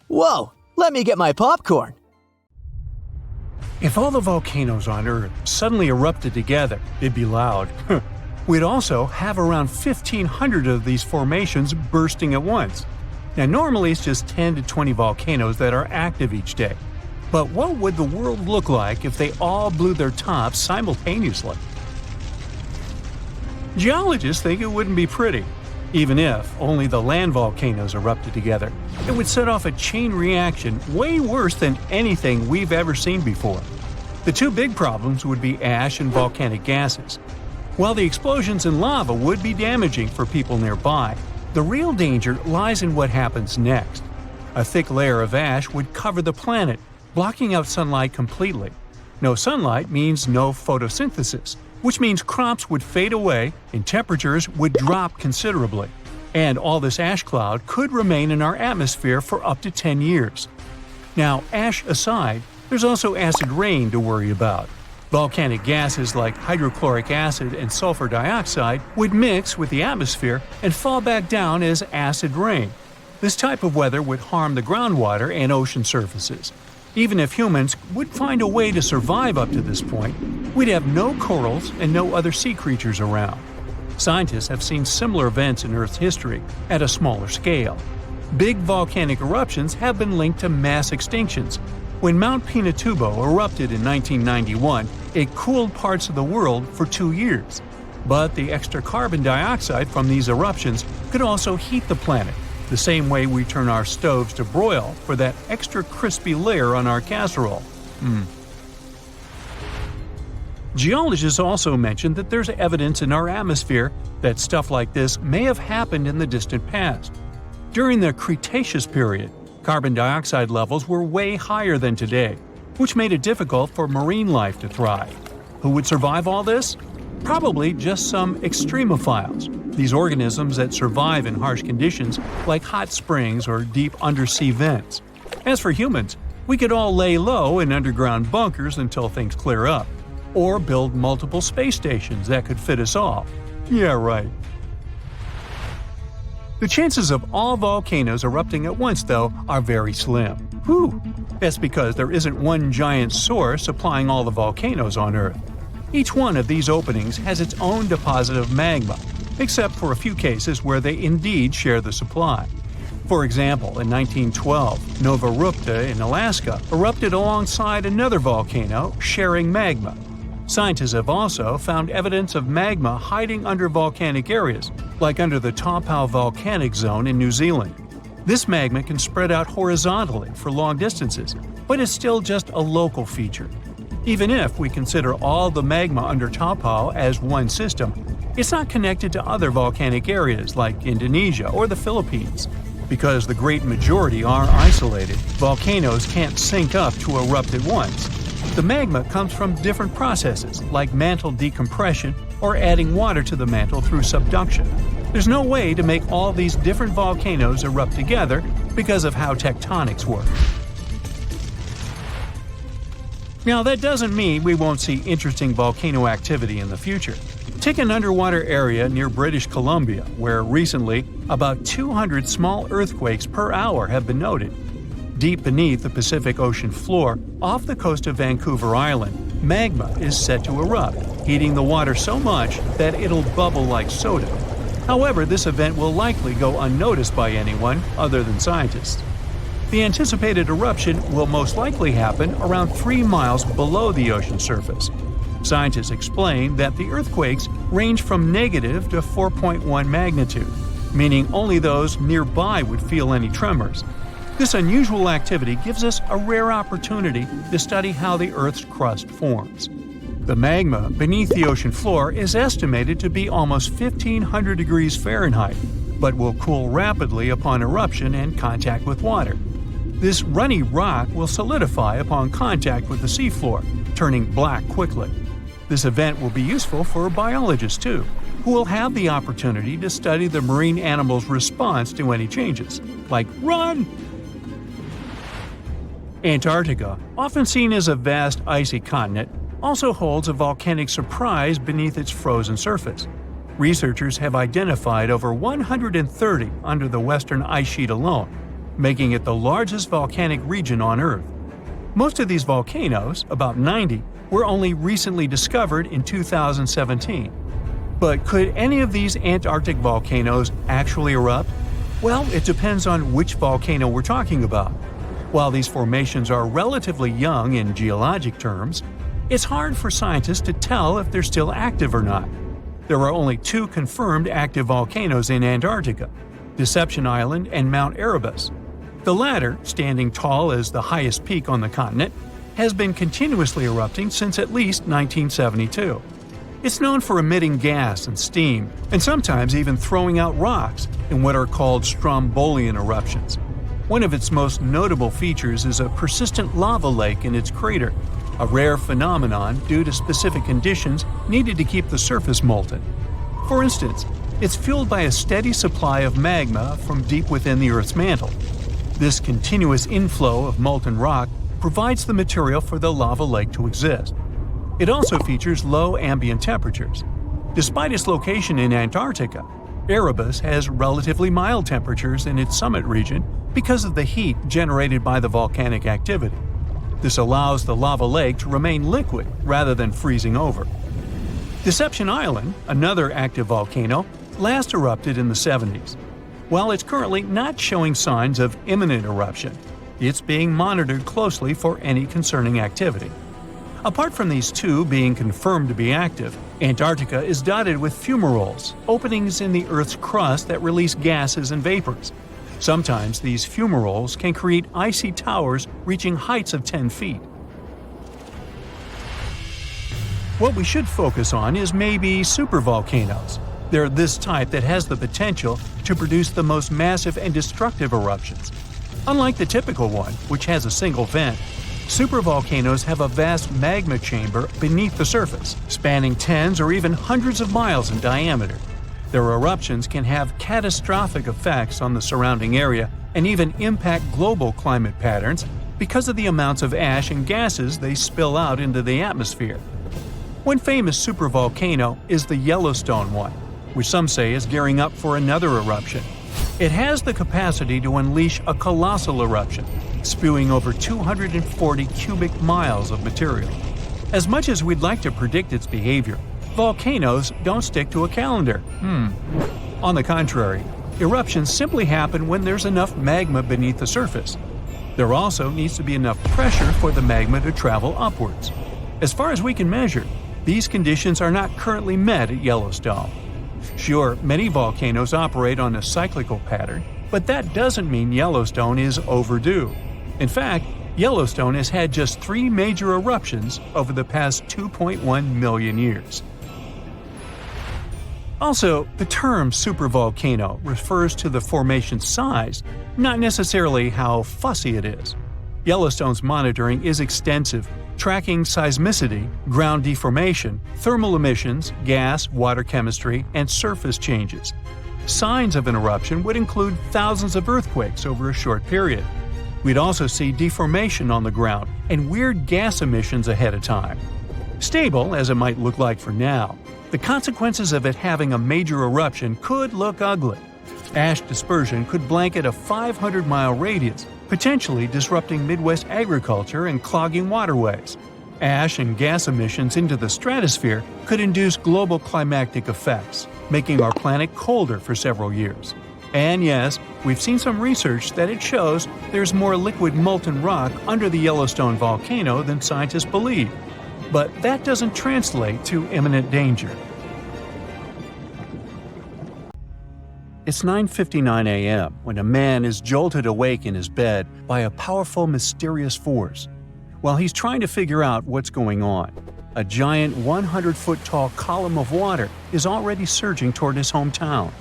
Whoa, let me get my popcorn! If all the volcanoes on Earth suddenly erupted together, it'd be loud. We'd also have around 1,500 of these formations bursting at once. Now normally it's just 10 to 20 volcanoes that are active each day. But what would the world look like if they all blew their tops simultaneously? Geologists think it wouldn't be pretty. Even if only the land volcanoes erupted together, it would set off a chain reaction way worse than anything we've ever seen before. The two big problems would be ash and volcanic gases. While the explosions in lava would be damaging for people nearby, the real danger lies in what happens next. A thick layer of ash would cover the planet, blocking out sunlight completely. No sunlight means no photosynthesis, which means crops would fade away and temperatures would drop considerably. And all this ash cloud could remain in our atmosphere for up to 10 years. Now, ash aside, there's also acid rain to worry about. Volcanic gases like hydrochloric acid and sulfur dioxide would mix with the atmosphere and fall back down as acid rain. This type of weather would harm the groundwater and ocean surfaces. Even if humans would find a way to survive up to this point, we'd have no corals and no other sea creatures around. Scientists have seen similar events in Earth's history at a smaller scale. Big volcanic eruptions have been linked to mass extinctions. When Mount Pinatubo erupted in 1991, it cooled parts of the world for 2 years. But the extra carbon dioxide from these eruptions could also heat the planet, the same way we turn our stoves to broil for that extra crispy layer on our casserole. Geologists also mentioned that there's evidence in our atmosphere that stuff like this may have happened in the distant past. During the Cretaceous period, carbon dioxide levels were way higher than today, which made it difficult for marine life to thrive. Who would survive all this? Probably just some extremophiles, these organisms that survive in harsh conditions like hot springs or deep undersea vents. As for humans, we could all lay low in underground bunkers until things clear up, or build multiple space stations that could fit us all. Yeah, right. The chances of all volcanoes erupting at once, though, are very slim. Whew! That's because there isn't one giant source supplying all the volcanoes on Earth. Each one of these openings has its own deposit of magma, except for a few cases where they indeed share the supply. For example, in 1912, Nova Rupta in Alaska erupted alongside another volcano sharing magma. Scientists have also found evidence of magma hiding under volcanic areas, like under the Taupo volcanic zone in New Zealand. This magma can spread out horizontally for long distances, but is still just a local feature. Even if we consider all the magma under Taupo as one system, it's not connected to other volcanic areas like Indonesia or the Philippines. Because the great majority are isolated, volcanoes can't sync up to erupt at once. The magma comes from different processes like mantle decompression or adding water to the mantle through subduction. There's no way to make all these different volcanoes erupt together because of how tectonics work. Now, that doesn't mean we won't see interesting volcano activity in the future. Take an underwater area near British Columbia, where recently about 200 small earthquakes per hour have been noted. Deep beneath the Pacific Ocean floor, off the coast of Vancouver Island, magma is set to erupt, heating the water so much that it'll bubble like soda. However, this event will likely go unnoticed by anyone other than scientists. The anticipated eruption will most likely happen around 3 miles below the ocean surface. Scientists explain that the earthquakes range from negative to 4.1 magnitude, meaning only those nearby would feel any tremors. This unusual activity gives us a rare opportunity to study how the Earth's crust forms. The magma beneath the ocean floor is estimated to be almost 1,500 degrees Fahrenheit, but will cool rapidly upon eruption and contact with water. This runny rock will solidify upon contact with the seafloor, turning black quickly. This event will be useful for biologists too, who will have the opportunity to study the marine animals' response to any changes, like run! Antarctica, often seen as a vast icy continent, also holds a volcanic surprise beneath its frozen surface. Researchers have identified over 130 under the western ice sheet alone, making it the largest volcanic region on Earth. Most of these volcanoes, about 90, were only recently discovered in 2017. But could any of these Antarctic volcanoes actually erupt? Well, it depends on which volcano we're talking about. While these formations are relatively young in geologic terms, it's hard for scientists to tell if they're still active or not. There are only two confirmed active volcanoes in Antarctica: Deception Island and Mount Erebus. The latter, standing tall as the highest peak on the continent, has been continuously erupting since at least 1972. It's known for emitting gas and steam, and sometimes even throwing out rocks in what are called strombolian eruptions. One of its most notable features is a persistent lava lake in its crater, a rare phenomenon due to specific conditions needed to keep the surface molten. For instance, it's fueled by a steady supply of magma from deep within the Earth's mantle. This continuous inflow of molten rock provides the material for the lava lake to exist. It also features low ambient temperatures. Despite its location in Antarctica, Erebus has relatively mild temperatures in its summit region because of the heat generated by the volcanic activity. This allows the lava lake to remain liquid rather than freezing over. Deception Island, another active volcano, last erupted in the 70s. While it's currently not showing signs of imminent eruption, it's being monitored closely for any concerning activity. Apart from these two being confirmed to be active, Antarctica is dotted with fumaroles, openings in the Earth's crust that release gases and vapors. Sometimes these fumaroles can create icy towers reaching heights of 10 feet. What we should focus on is maybe supervolcanoes. They're this type that has the potential to produce the most massive and destructive eruptions. Unlike the typical one, which has a single vent, supervolcanoes have a vast magma chamber beneath the surface, spanning tens or even hundreds of miles in diameter. Their eruptions can have catastrophic effects on the surrounding area and even impact global climate patterns because of the amounts of ash and gases they spill out into the atmosphere. One famous supervolcano is the Yellowstone one, which some say is gearing up for another eruption. It has the capacity to unleash a colossal eruption, spewing over 240 cubic miles of material. As much as we'd like to predict its behavior, volcanoes don't stick to a calendar. On the contrary, eruptions simply happen when there's enough magma beneath the surface. There also needs to be enough pressure for the magma to travel upwards. As far as we can measure, these conditions are not currently met at Yellowstone. Sure, many volcanoes operate on a cyclical pattern, but that doesn't mean Yellowstone is overdue. In fact, Yellowstone has had just 3 major eruptions over the past 2.1 million years. Also, the term supervolcano refers to the formation's size, not necessarily how fussy it is. Yellowstone's monitoring is extensive, tracking seismicity, ground deformation, thermal emissions, gas, water chemistry, and surface changes. Signs of an eruption would include thousands of earthquakes over a short period. We'd also see deformation on the ground and weird gas emissions ahead of time. Stable, as it might look like for now, the consequences of it having a major eruption could look ugly. Ash dispersion could blanket a 500-mile radius, potentially disrupting Midwest agriculture and clogging waterways. Ash and gas emissions into the stratosphere could induce global climatic effects, making our planet colder for several years. And yes, we've seen some research that it shows there's more liquid molten rock under the Yellowstone volcano than scientists believe. But that doesn't translate to imminent danger. It's 9:59 a.m. when a man is jolted awake in his bed by a powerful, mysterious force. While he's trying to figure out what's going on, a giant 100-foot-tall column of water is already surging toward his hometown.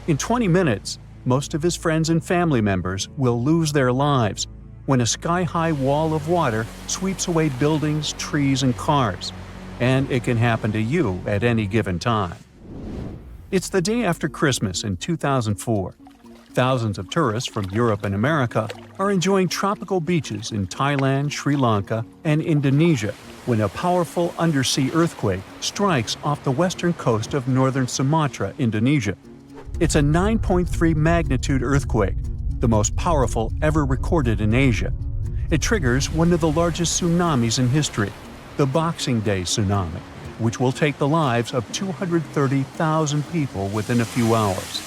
In 20 minutes, most of his friends and family members will lose their lives when a sky-high wall of water sweeps away buildings, trees, and cars. And it can happen to you at any given time. It's the day after Christmas in 2004. Thousands of tourists from Europe and America are enjoying tropical beaches in Thailand, Sri Lanka, and Indonesia when a powerful undersea earthquake strikes off the western coast of northern Sumatra, Indonesia. It's a 9.3 magnitude earthquake, the most powerful ever recorded in Asia. It triggers one of the largest tsunamis in history, the Boxing Day tsunami, which will take the lives of 230,000 people within a few hours.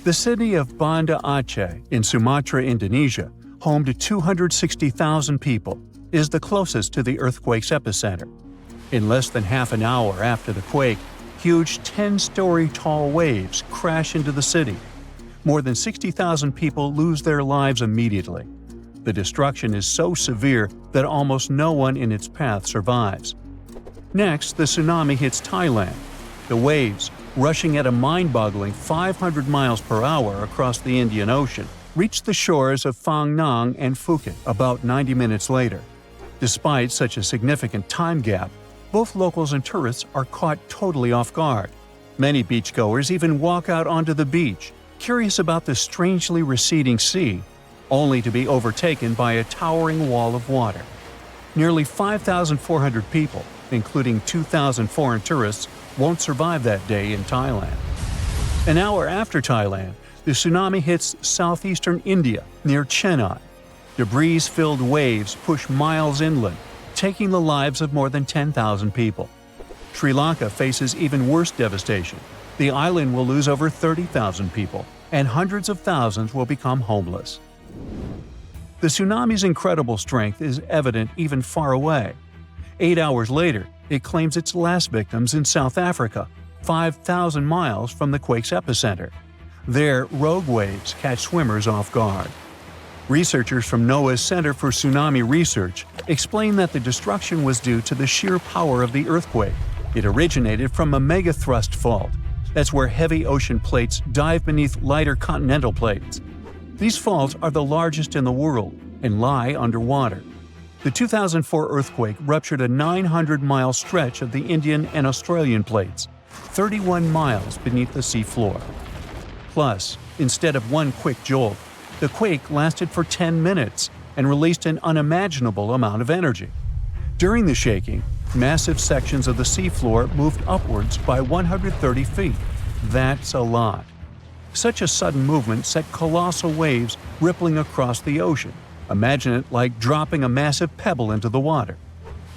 The city of Banda Aceh in Sumatra, Indonesia, home to 260,000 people, is the closest to the earthquake's epicenter. In less than half an hour after the quake, Huge 10-story tall waves crash into the city. More than 60,000 people lose their lives immediately. The destruction is so severe that almost no one in its path survives. Next, the tsunami hits Thailand. The waves, rushing at a mind-boggling 500 miles per hour across the Indian Ocean, reach the shores of Phang Nang and Phuket about 90 minutes later. Despite such a significant time gap, both locals and tourists are caught totally off guard. Many beachgoers even walk out onto the beach, curious about the strangely receding sea, only to be overtaken by a towering wall of water. Nearly 5,400 people, including 2,000 foreign tourists, won't survive that day in Thailand. An hour after Thailand, the tsunami hits southeastern India near Chennai. Debris-filled waves push miles inland, taking the lives of more than 10,000 people. Sri Lanka faces even worse devastation. The island will lose over 30,000 people, and hundreds of thousands will become homeless. The tsunami's incredible strength is evident even far away. 8 hours later, it claims its last victims in South Africa, 5,000 miles from the quake's epicenter. There, rogue waves catch swimmers off guard. Researchers from NOAA's Center for Tsunami Research explain that the destruction was due to the sheer power of the earthquake. It originated from a megathrust fault. That's where heavy ocean plates dive beneath lighter continental plates. These faults are the largest in the world and lie underwater. The 2004 earthquake ruptured a 900-mile stretch of the Indian and Australian plates, 31 miles beneath the seafloor. Plus, instead of one quick jolt, the quake lasted for 10 minutes and released an unimaginable amount of energy. During the shaking, massive sections of the seafloor moved upwards by 130 feet. That's a lot. Such a sudden movement set colossal waves rippling across the ocean. Imagine it like dropping a massive pebble into the water.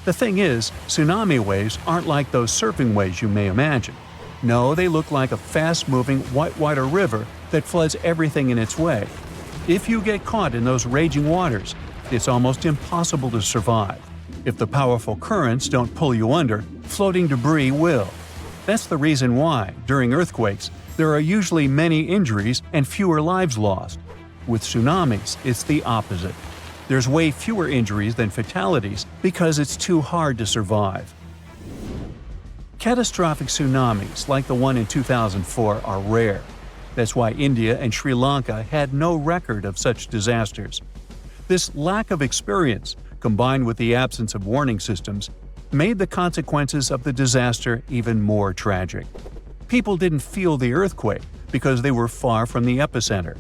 The thing is, tsunami waves aren't like those surfing waves you may imagine. No, they look like a fast-moving whitewater river that floods everything in its way. If you get caught in those raging waters, it's almost impossible to survive. If the powerful currents don't pull you under, floating debris will. That's the reason why, during earthquakes, there are usually many injuries and fewer lives lost. With tsunamis, it's the opposite. There's way fewer injuries than fatalities because it's too hard to survive. Catastrophic tsunamis like the one in 2004 are rare. That's why India and Sri Lanka had no record of such disasters. This lack of experience, combined with the absence of warning systems, made the consequences of the disaster even more tragic. People didn't feel the earthquake because they were far from the epicenter.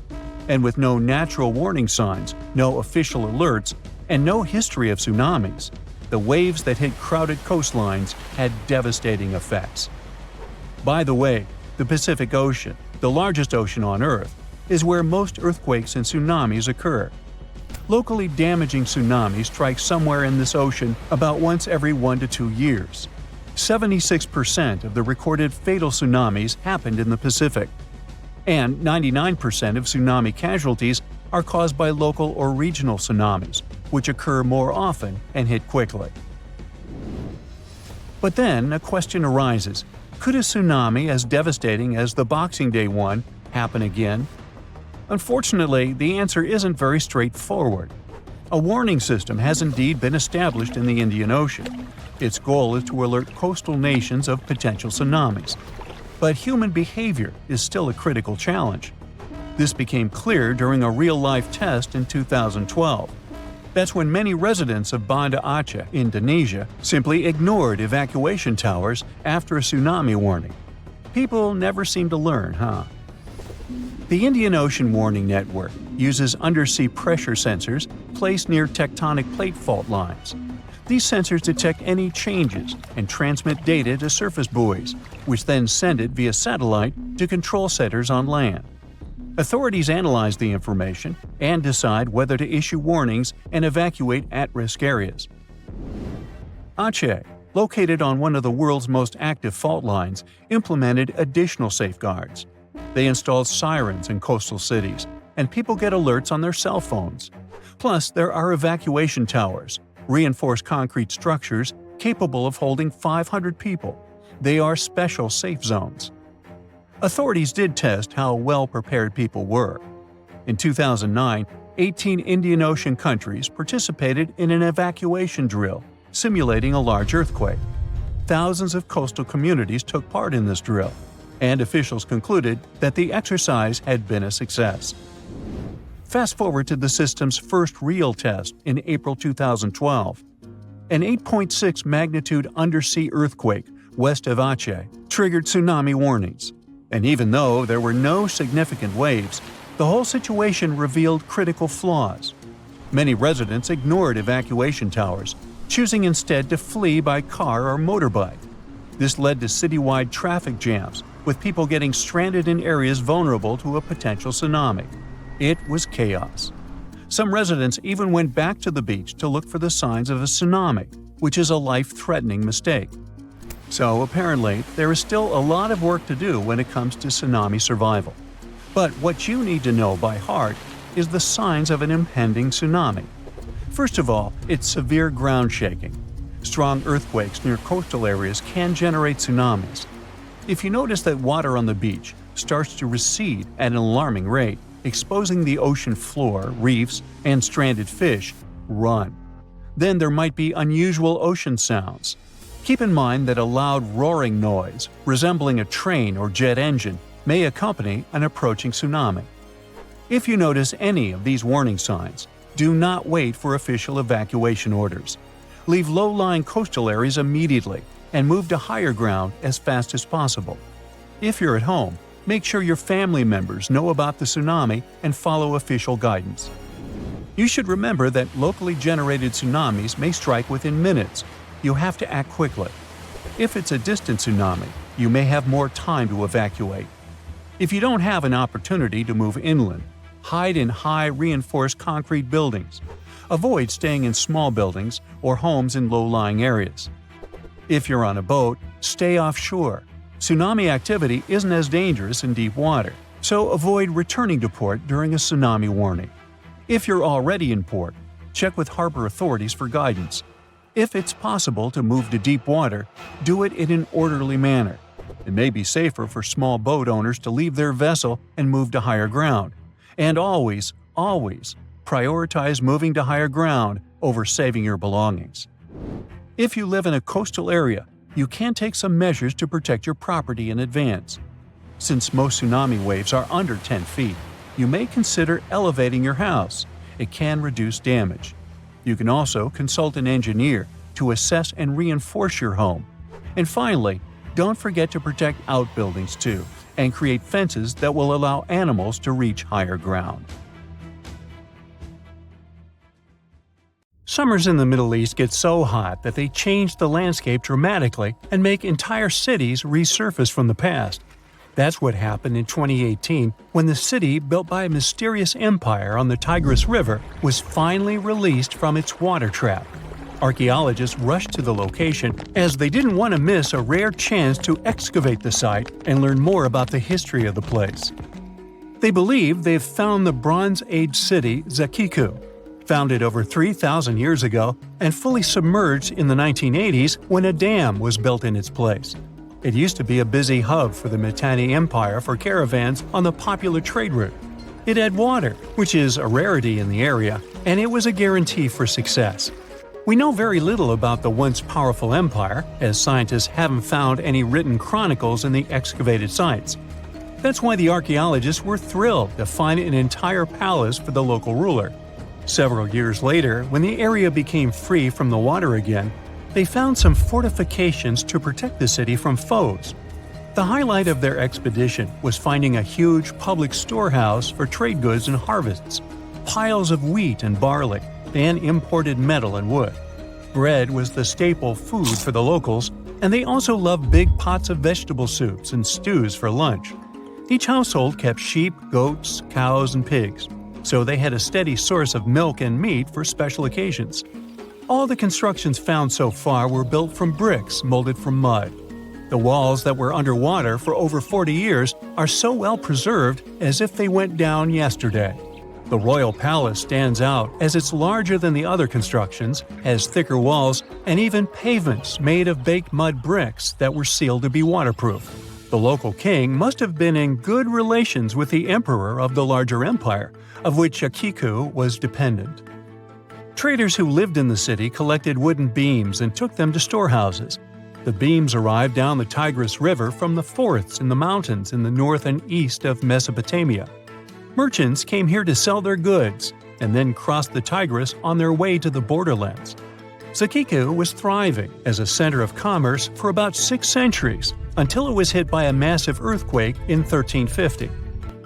And with no natural warning signs, no official alerts, and no history of tsunamis, the waves that hit crowded coastlines had devastating effects. By the way, the Pacific Ocean, the largest ocean on Earth, is where most earthquakes and tsunamis occur. Locally damaging tsunamis strike somewhere in this ocean about once every 1 to 2 years. 76% of the recorded fatal tsunamis happened in the Pacific. And 99% of tsunami casualties are caused by local or regional tsunamis, which occur more often and hit quickly. But then a question arises: could a tsunami as devastating as the Boxing Day one happen again? Unfortunately, the answer isn't very straightforward. A warning system has indeed been established in the Indian Ocean. Its goal is to alert coastal nations of potential tsunamis. But human behavior is still a critical challenge. This became clear during a real-life test in 2012. That's when many residents of Banda Aceh, Indonesia, simply ignored evacuation towers after a tsunami warning. People never seem to learn, huh? The Indian Ocean Warning Network uses undersea pressure sensors placed near tectonic plate fault lines. These sensors detect any changes and transmit data to surface buoys, which then send it via satellite to control centers on land. Authorities analyze the information and decide whether to issue warnings and evacuate at-risk areas. Aceh, located on one of the world's most active fault lines, implemented additional safeguards. They installed sirens in coastal cities, and people get alerts on their cell phones. Plus, there are evacuation towers, reinforced concrete structures capable of holding 500 people. They are special safe zones. Authorities did test how well prepared people were. In 2009, 18 Indian Ocean countries participated in an evacuation drill, simulating a large earthquake. Thousands of coastal communities took part in this drill, and officials concluded that the exercise had been a success. Fast forward to the system's first real test in April 2012. An 8.6 magnitude undersea earthquake west of Aceh triggered tsunami warnings. And even though there were no significant waves, the whole situation revealed critical flaws. Many residents ignored evacuation towers, choosing instead to flee by car or motorbike. This led to citywide traffic jams, with people getting stranded in areas vulnerable to a potential tsunami. It was chaos. Some residents even went back to the beach to look for the signs of a tsunami, which is a life-threatening mistake. So apparently, there is still a lot of work to do when it comes to tsunami survival. But what you need to know by heart is the signs of an impending tsunami. First of all, it's severe ground shaking. Strong earthquakes near coastal areas can generate tsunamis. If you notice that water on the beach starts to recede at an alarming rate, exposing the ocean floor, reefs, and stranded fish, run. Then there might be unusual ocean sounds. Keep in mind that a loud roaring noise, resembling a train or jet engine, may accompany an approaching tsunami. If you notice any of these warning signs, do not wait for official evacuation orders. Leave low-lying coastal areas immediately and move to higher ground as fast as possible. If you're at home, make sure your family members know about the tsunami and follow official guidance. You should remember that locally generated tsunamis may strike within minutes. You have to act quickly. If it's a distant tsunami, you may have more time to evacuate. If you don't have an opportunity to move inland, hide in high reinforced concrete buildings. Avoid staying in small buildings or homes in low-lying areas. If you're on a boat, stay offshore. Tsunami activity isn't as dangerous in deep water, so avoid returning to port during a tsunami warning. If you're already in port, check with harbor authorities for guidance. If it's possible to move to deep water, do it in an orderly manner. It may be safer for small boat owners to leave their vessel and move to higher ground. And always, prioritize moving to higher ground over saving your belongings. If you live in a coastal area, you can take some measures to protect your property in advance. Since most tsunami waves are under 10 feet, you may consider elevating your house. It can reduce damage. You can also consult an engineer to assess and reinforce your home. And finally, don't forget to protect outbuildings too, and create fences that will allow animals to reach higher ground. Summers in the Middle East get so hot that they change the landscape dramatically and make entire cities resurface from the past. That's what happened in 2018 when the city built by a mysterious empire on the Tigris River was finally released from its water trap. Archaeologists rushed to the location as they didn't want to miss a rare chance to excavate the site and learn more about the history of the place. They believe they've found the Bronze Age city Zakiku, founded over 3,000 years ago and fully submerged in the 1980s when a dam was built in its place. It used to be a busy hub for the Mitanni Empire for caravans on the popular trade route. It had water, which is a rarity in the area, and it was a guarantee for success. We know very little about the once powerful empire, as scientists haven't found any written chronicles in the excavated sites. That's why the archaeologists were thrilled to find an entire palace for the local ruler. Several years later, when the area became free from the water again, they found some fortifications to protect the city from foes. The highlight of their expedition was finding a huge public storehouse for trade goods and harvests, piles of wheat and barley, and imported metal and wood. Bread was the staple food for the locals, and they also loved big pots of vegetable soups and stews for lunch. Each household kept sheep, goats, cows, and pigs, so they had a steady source of milk and meat for special occasions. All the constructions found so far were built from bricks molded from mud. The walls that were underwater for over 40 years are so well preserved as if they went down yesterday. The royal palace stands out as it's larger than the other constructions, has thicker walls, and even pavements made of baked mud bricks that were sealed to be waterproof. The local king must have been in good relations with the emperor of the larger empire, of which Akiku was dependent. Traders who lived in the city collected wooden beams and took them to storehouses. The beams arrived down the Tigris River from the forests in the mountains in the north and east of Mesopotamia. Merchants came here to sell their goods and then crossed the Tigris on their way to the borderlands. Zakiku was thriving as a center of commerce for about 6 centuries until it was hit by a massive earthquake in 1350.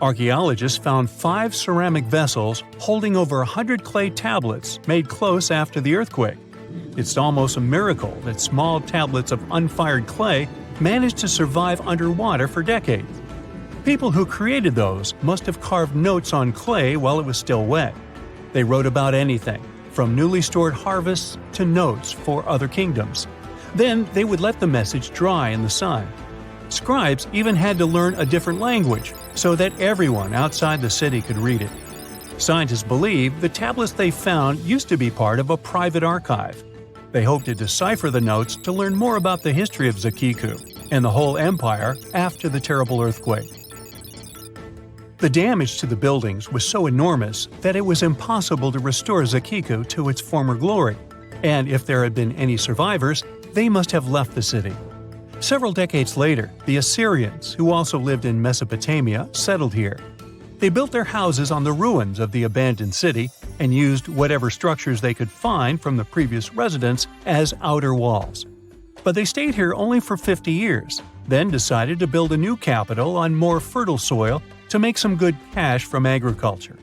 Archaeologists found 5 ceramic vessels holding over 100 clay tablets made close after the earthquake. It's almost a miracle that small tablets of unfired clay managed to survive underwater for decades. People who created those must have carved notes on clay while it was still wet. They wrote about anything, from newly stored harvests to notes for other kingdoms. Then they would let the message dry in the sun. Scribes even had to learn a different language so that everyone outside the city could read it. Scientists believe the tablets they found used to be part of a private archive. They hope to decipher the notes to learn more about the history of Zakiku and the whole empire after the terrible earthquake. The damage to the buildings was so enormous that it was impossible to restore Zakiku to its former glory, and if there had been any survivors, they must have left the city. Several decades later, the Assyrians, who also lived in Mesopotamia, settled here. They built their houses on the ruins of the abandoned city and used whatever structures they could find from the previous residents as outer walls. But they stayed here only for 50 years, then decided to build a new capital on more fertile soil to make some good cash from agriculture.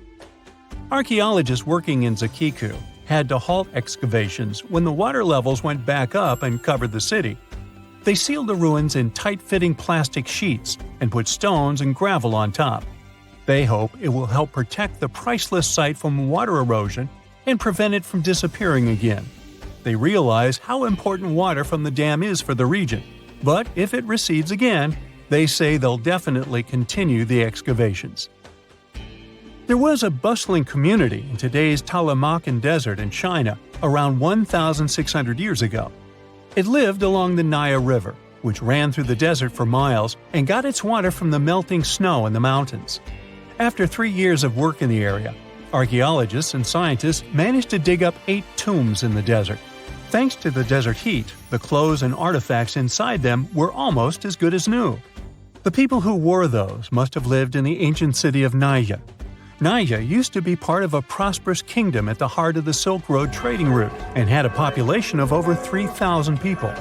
Archaeologists working in Zakiku had to halt excavations when the water levels went back up and covered the city. They sealed the ruins in tight-fitting plastic sheets and put stones and gravel on top. They hope it will help protect the priceless site from water erosion and prevent it from disappearing again. They realize how important water from the dam is for the region, but if it recedes again, they say they'll definitely continue the excavations. There was a bustling community in today's Taklamakan Desert in China around 1,600 years ago. It lived along the Nile River, which ran through the desert for miles and got its water from the melting snow in the mountains. After 3 years of work in the area, archaeologists and scientists managed to dig up 8 tombs in the desert. Thanks to the desert heat, the clothes and artifacts inside them were almost as good as new. The people who wore those must have lived in the ancient city of Naya. Naya used to be part of a prosperous kingdom at the heart of the Silk Road trading route and had a population of over 3,000 people.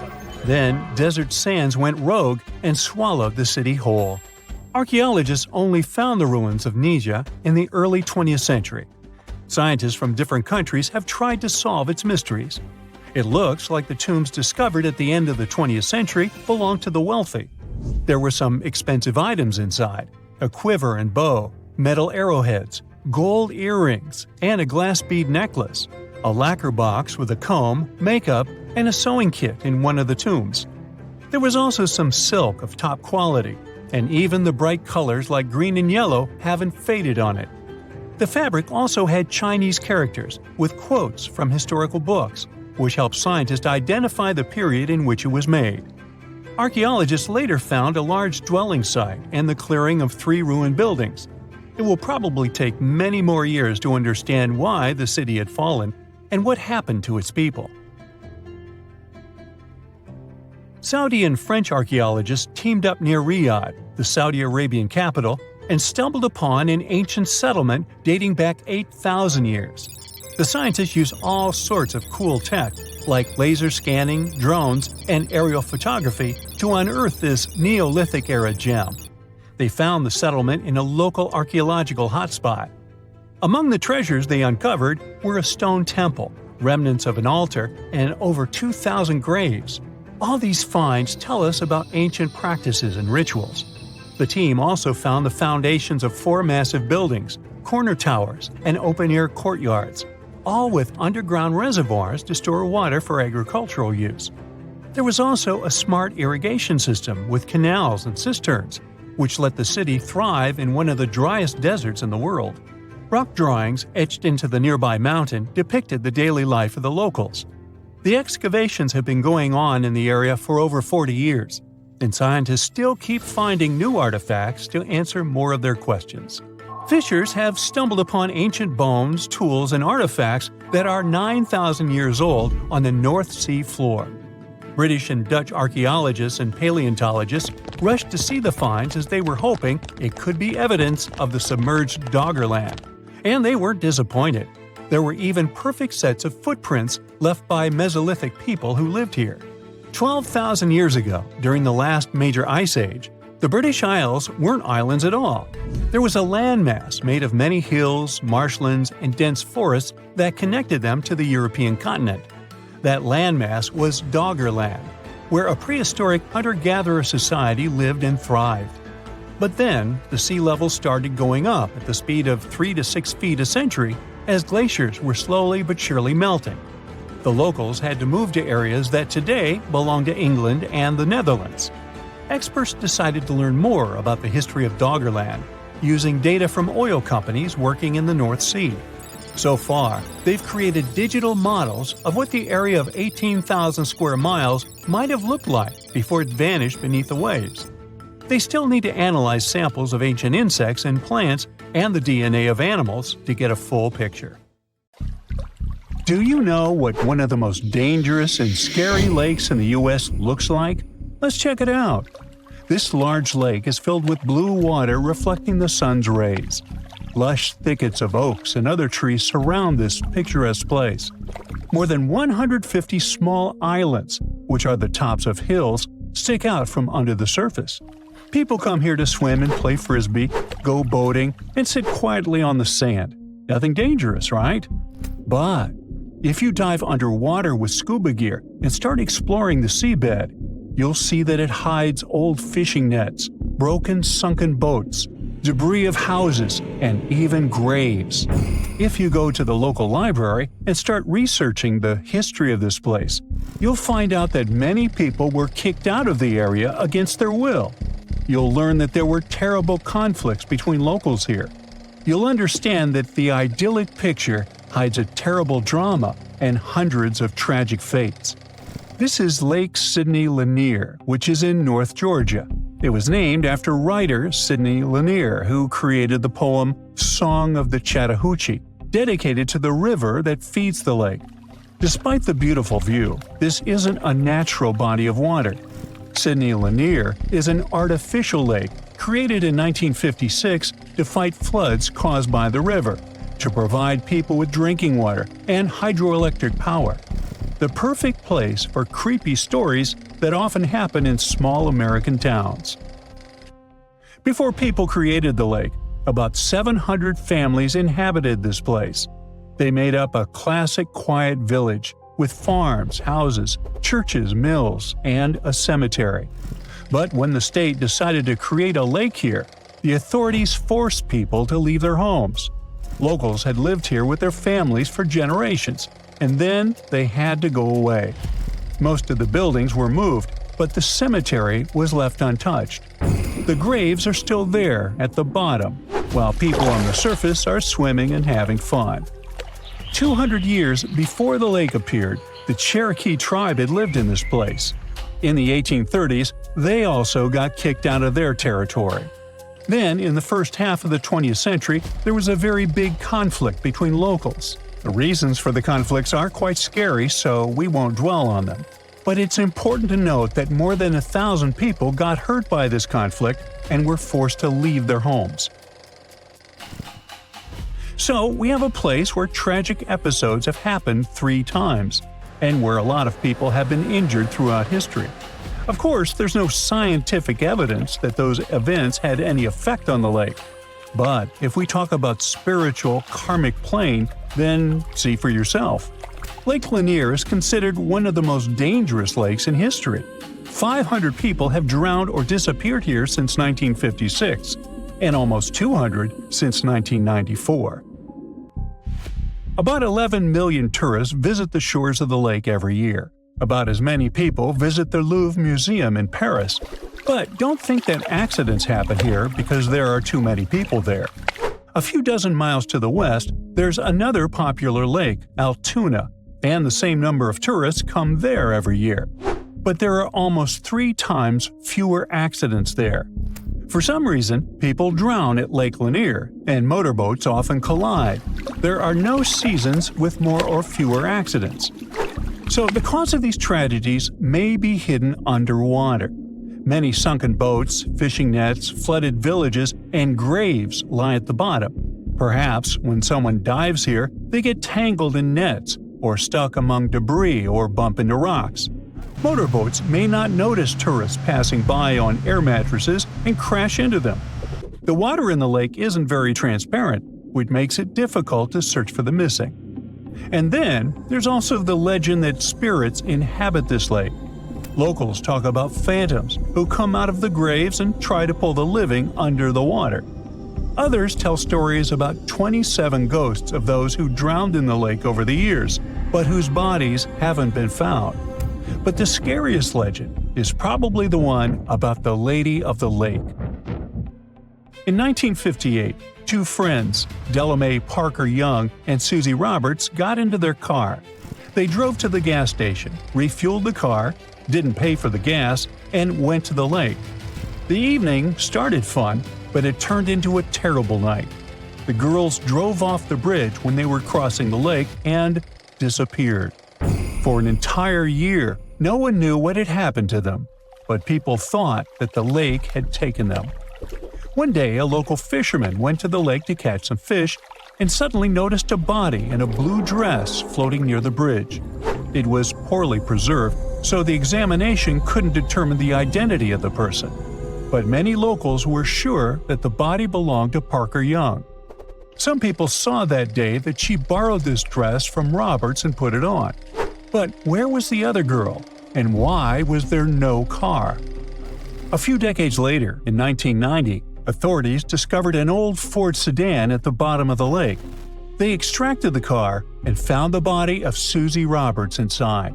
Then, desert sands went rogue and swallowed the city whole. Archaeologists only found the ruins of Nija in the early 20th century. Scientists from different countries have tried to solve its mysteries. It looks like the tombs discovered at the end of the 20th century belonged to the wealthy. There were some expensive items inside: a quiver and bow, metal arrowheads, gold earrings, and a glass bead necklace, a lacquer box with a comb, makeup, and a sewing kit in one of the tombs. There was also some silk of top quality, and even the bright colors like green and yellow haven't faded on it. The fabric also had Chinese characters with quotes from historical books, which helped scientists identify the period in which it was made. Archaeologists later found a large dwelling site and the clearing of 3 ruined buildings. It will probably take many more years to understand why the city had fallen and what happened to its people. Saudi and French archaeologists teamed up near Riyadh, the Saudi Arabian capital, and stumbled upon an ancient settlement dating back 8,000 years. The scientists used all sorts of cool tech, like laser scanning, drones, and aerial photography, to unearth this Neolithic-era gem. They found the settlement in a local archaeological hotspot. Among the treasures they uncovered were a stone temple, remnants of an altar, and over 2,000 graves. All these finds tell us about ancient practices and rituals. The team also found the foundations of 4 massive buildings, corner towers, and open-air courtyards, all with underground reservoirs to store water for agricultural use. There was also a smart irrigation system with canals and cisterns, which let the city thrive in one of the driest deserts in the world. Rock drawings etched into the nearby mountain depicted the daily life of the locals. The excavations have been going on in the area for over 40 years, and scientists still keep finding new artifacts to answer more of their questions. Fishers have stumbled upon ancient bones, tools, and artifacts that are 9,000 years old on the North Sea floor. British and Dutch archaeologists and paleontologists rushed to see the finds as they were hoping it could be evidence of the submerged Doggerland. And they weren't disappointed. There were even perfect sets of footprints left by Mesolithic people who lived here. 12,000 years ago, during the last major ice age, the British Isles weren't islands at all. There was a landmass made of many hills, marshlands, and dense forests that connected them to the European continent. That landmass was Doggerland, where a prehistoric hunter-gatherer society lived and thrived. But then, the sea level started going up at the speed of 3 to 6 feet a century as glaciers were slowly but surely melting. The locals had to move to areas that today belong to England and the Netherlands. Experts decided to learn more about the history of Doggerland, using data from oil companies working in the North Sea. So far, they've created digital models of what the area of 18,000 square miles might have looked like before it vanished beneath the waves. They still need to analyze samples of ancient insects and plants and the DNA of animals to get a full picture. Do you know what one of the most dangerous and scary lakes in the U.S. looks like? Let's check it out. This large lake is filled with blue water reflecting the sun's rays. Lush thickets of oaks and other trees surround this picturesque place. More than 150 small islands, which are the tops of hills, stick out from under the surface. People come here to swim and play frisbee, go boating, and sit quietly on the sand. Nothing dangerous, right? But if you dive underwater with scuba gear and start exploring the seabed, you'll see that it hides old fishing nets, broken sunken boats, debris of houses, and even graves. If you go to the local library and start researching the history of this place, you'll find out that many people were kicked out of the area against their will. You'll learn that there were terrible conflicts between locals here. You'll understand that the idyllic picture hides a terrible drama and hundreds of tragic fates. This is Lake Lanier, which is in North Georgia. It was named after writer Sidney Lanier, who created the poem Song of the Chattahoochee, dedicated to the river that feeds the lake. Despite the beautiful view, this isn't a natural body of water. Sidney Lanier is an artificial lake created in 1956 to fight floods caused by the river, to provide people with drinking water and hydroelectric power. The perfect place for creepy stories that often happen in small American towns. Before people created the lake, about 700 families inhabited this place. They made up a classic quiet village with farms, houses, churches, mills, and a cemetery. But when the state decided to create a lake here, the authorities forced people to leave their homes. Locals had lived here with their families for generations, and then they had to go away. Most of the buildings were moved, but the cemetery was left untouched. The graves are still there at the bottom, while people on the surface are swimming and having fun. 200 years before the lake appeared, the Cherokee tribe had lived in this place. In the 1830s, they also got kicked out of their territory. Then, in the first half of the 20th century, there was a very big conflict between locals. The reasons for the conflicts are quite scary, so we won't dwell on them. But it's important to note that more than 1,000 people got hurt by this conflict and were forced to leave their homes. So, we have a place where tragic episodes have happened 3 times, and where a lot of people have been injured throughout history. Of course, there's no scientific evidence that those events had any effect on the lake. But if we talk about spiritual, karmic plane, then see for yourself. Lake Lanier is considered one of the most dangerous lakes in history. 500 people have drowned or disappeared here since 1956, and almost 200 since 1994. About 11 million tourists visit the shores of the lake every year. About as many people visit the Louvre Museum in Paris. But don't think that accidents happen here because there are too many people there. A few dozen miles to the west, there's another popular lake, Altoona, and the same number of tourists come there every year. But there are almost 3 times fewer accidents there. For some reason, people drown at Lake Lanier, and motorboats often collide. There are no seasons with more or fewer accidents. So the cause of these tragedies may be hidden underwater. Many sunken boats, fishing nets, flooded villages, and graves lie at the bottom. Perhaps when someone dives here, they get tangled in nets, or stuck among debris or bump into rocks. Motorboats may not notice tourists passing by on air mattresses and crash into them. The water in the lake isn't very transparent, which makes it difficult to search for the missing. And then, there's also the legend that spirits inhabit this lake. Locals talk about phantoms who come out of the graves and try to pull the living under the water. Others tell stories about 27 ghosts of those who drowned in the lake over the years, but whose bodies haven't been found. But the scariest legend is probably the one about the Lady of the Lake. In 1958, 2 friends, Delamay Parker Young and Susie Roberts, got into their car. They drove to the gas station, refueled the car, didn't pay for the gas, and went to the lake. The evening started fun, but it turned into a terrible night. The girls drove off the bridge when they were crossing the lake and disappeared. For an entire year, no one knew what had happened to them, but people thought that the lake had taken them. One day, a local fisherman went to the lake to catch some fish and suddenly noticed a body in a blue dress floating near the bridge. It was poorly preserved, so the examination couldn't determine the identity of the person. But many locals were sure that the body belonged to Parker Young. Some people saw that day that she borrowed this dress from Roberts and put it on. But where was the other girl? And why was there no car? A few decades later, in 1990, authorities discovered an old Ford sedan at the bottom of the lake. They extracted the car and found the body of Susie Roberts inside.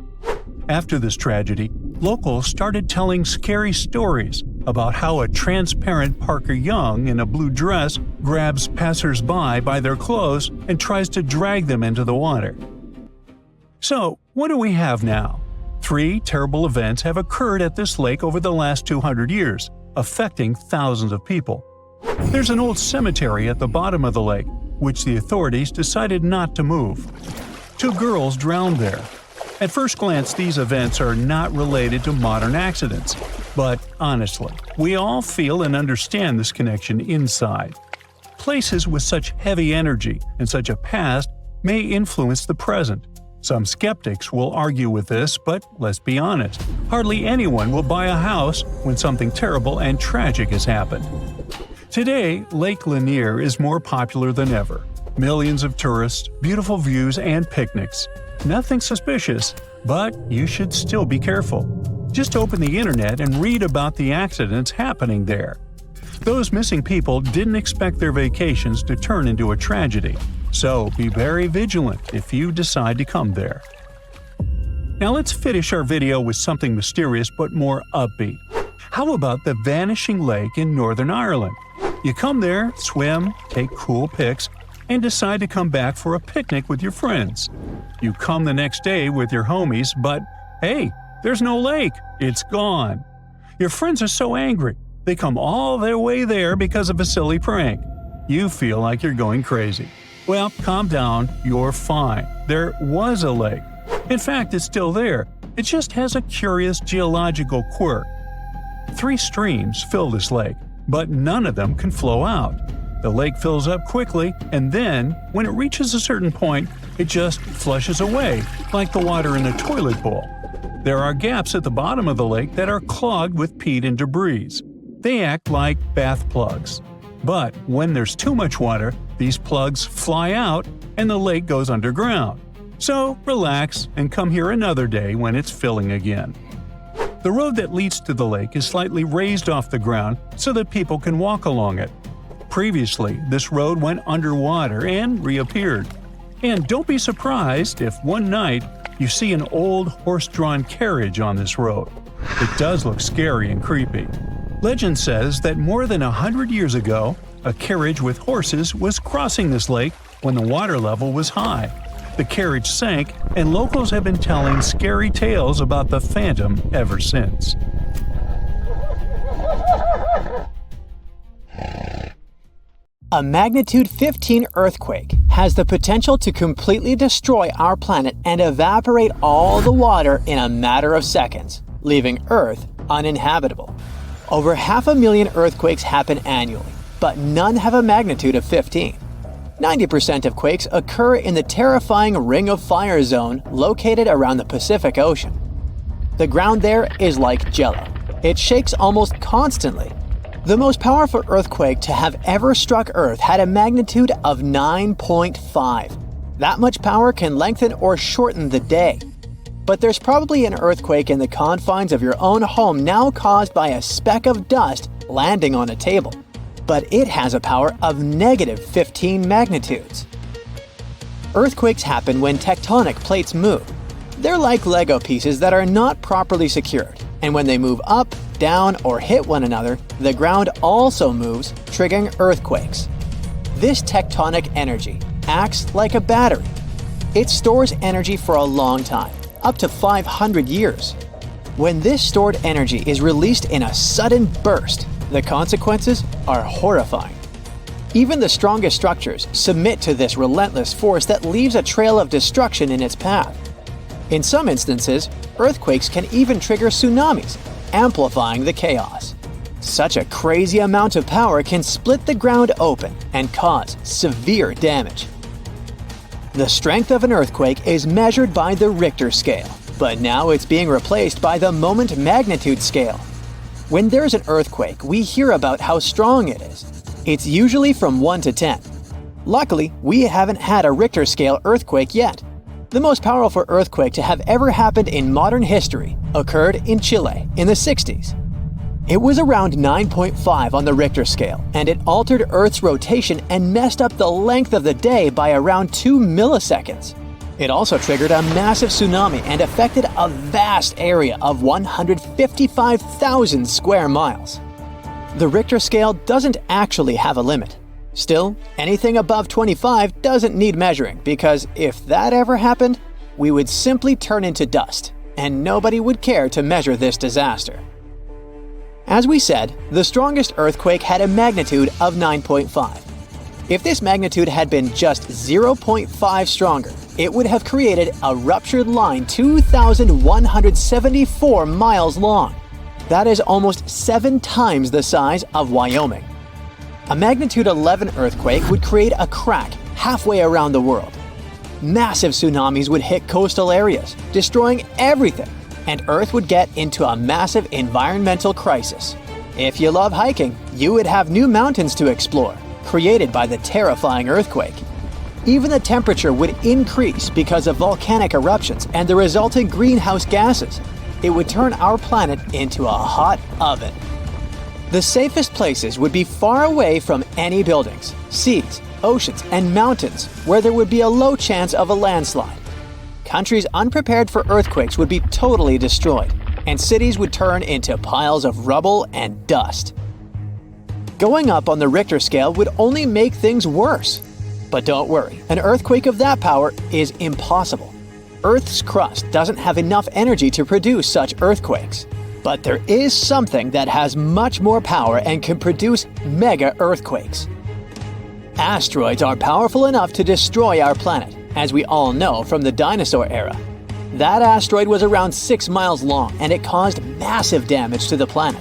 After this tragedy, locals started telling scary stories about how a transparent Parker Young in a blue dress grabs passers-by by their clothes and tries to drag them into the water. So, what do we have now? 3 terrible events have occurred at this lake over the last 200 years, affecting thousands of people. There's an old cemetery at the bottom of the lake, which the authorities decided not to move. 2 girls drowned there. At first glance, these events are not related to modern accidents. But honestly, we all feel and understand this connection inside. Places with such heavy energy and such a past may influence the present. Some skeptics will argue with this, but let's be honest, hardly anyone will buy a house when something terrible and tragic has happened. Today, Lake Lanier is more popular than ever. Millions of tourists, beautiful views, and picnics. Nothing suspicious, but you should still be careful. Just open the internet and read about the accidents happening there. Those missing people didn't expect their vacations to turn into a tragedy, so be very vigilant if you decide to come there. Now let's finish our video with something mysterious but more upbeat. How about the Vanishing Lake in Northern Ireland? You come there, swim, take cool pics, and decide to come back for a picnic with your friends. You come the next day with your homies, but hey, there's no lake. It's gone. Your friends are so angry. They come all their way there because of a silly prank. You feel like you're going crazy. Well, calm down. You're fine. There was a lake. In fact, it's still there. It just has a curious geological quirk. 3 streams fill this lake, but none of them can flow out. The lake fills up quickly, and then, when it reaches a certain point, it just flushes away, like the water in a toilet bowl. There are gaps at the bottom of the lake that are clogged with peat and debris. They act like bath plugs. But when there's too much water, these plugs fly out and the lake goes underground. So relax and come here another day when it's filling again. The road that leads to the lake is slightly raised off the ground so that people can walk along it. Previously, this road went underwater and reappeared. And don't be surprised if one night you see an old horse-drawn carriage on this road. It does look scary and creepy. Legend says that more than 100 years ago, A carriage with horses was crossing this lake when the water level was high. The carriage sank, and locals have been telling scary tales about the phantom ever since. A magnitude 15 earthquake has the potential to completely destroy our planet and evaporate all the water in a matter of seconds, leaving Earth uninhabitable. Over 500,000 earthquakes happen annually, but none have a magnitude of 15. 90% of quakes occur in the terrifying Ring of Fire zone located around the Pacific Ocean. The ground there is like jello. It shakes almost constantly. The most powerful earthquake to have ever struck Earth had a magnitude of 9.5. That much power can lengthen or shorten the day. But there's probably an earthquake in the confines of your own home now caused by a speck of dust landing on a table. But it has a power of negative 15 magnitudes. Earthquakes happen when tectonic plates move. They're like Lego pieces that are not properly secured, and when they move up, down, or hit one another, the ground also moves, triggering earthquakes. This tectonic energy acts like a battery. It stores energy for a long time, up to 500 years. When this stored energy is released in a sudden burst, the consequences are horrifying. Even the strongest structures submit to this relentless force that leaves a trail of destruction in its path. In some instances, earthquakes can even trigger tsunamis, amplifying the chaos. Such a crazy amount of power can split the ground open and cause severe damage. The strength of an earthquake is measured by the Richter scale, but now it's being replaced by the moment magnitude scale. When there's an earthquake, we hear about how strong it is. It's usually from 1 to 10. Luckily, we haven't had a Richter scale earthquake yet. The most powerful earthquake to have ever happened in modern history occurred in Chile in the 60s. It was around 9.5 on the Richter scale, and it altered Earth's rotation and messed up the length of the day by around 2 milliseconds. It also triggered a massive tsunami and affected a vast area of 155,000 square miles. The Richter scale doesn't actually have a limit. Still, anything above 25 doesn't need measuring, because if that ever happened, we would simply turn into dust, and nobody would care to measure this disaster. As we said, the strongest earthquake had a magnitude of 9.5. If this magnitude had been just 0.5 stronger, it would have created a ruptured line 2,174 miles long. That is almost 7 times the size of Wyoming. A magnitude 11 earthquake would create a crack halfway around the world. Massive tsunamis would hit coastal areas, destroying everything, and Earth would get into a massive environmental crisis. If you love hiking, you would have new mountains to explore, created by the terrifying earthquake. Even the temperature would increase because of volcanic eruptions and the resulting greenhouse gases. It would turn our planet into a hot oven. The safest places would be far away from any buildings, seas, oceans, and mountains where there would be a low chance of a landslide. Countries unprepared for earthquakes would be totally destroyed, and cities would turn into piles of rubble and dust. Going up on the Richter scale would only make things worse. But don't worry, an earthquake of that power is impossible. Earth's crust doesn't have enough energy to produce such earthquakes. But there is something that has much more power and can produce mega earthquakes. Asteroids are powerful enough to destroy our planet, as we all know from the dinosaur era. That asteroid was around 6 miles long, and it caused massive damage to the planet.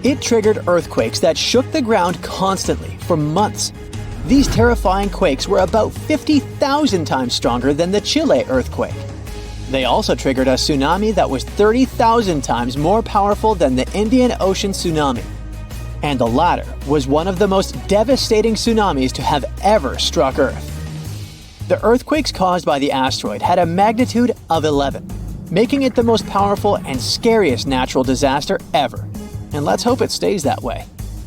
It triggered earthquakes that shook the ground constantly for months. These terrifying quakes were about 50,000 times stronger than the Chile earthquake. They also triggered a tsunami that was 30,000 times more powerful than the Indian Ocean tsunami. And the latter was one of the most devastating tsunamis to have ever struck Earth. The earthquakes caused by the asteroid had a magnitude of 11, making it the most powerful and scariest natural disaster ever. And let's hope it stays that way.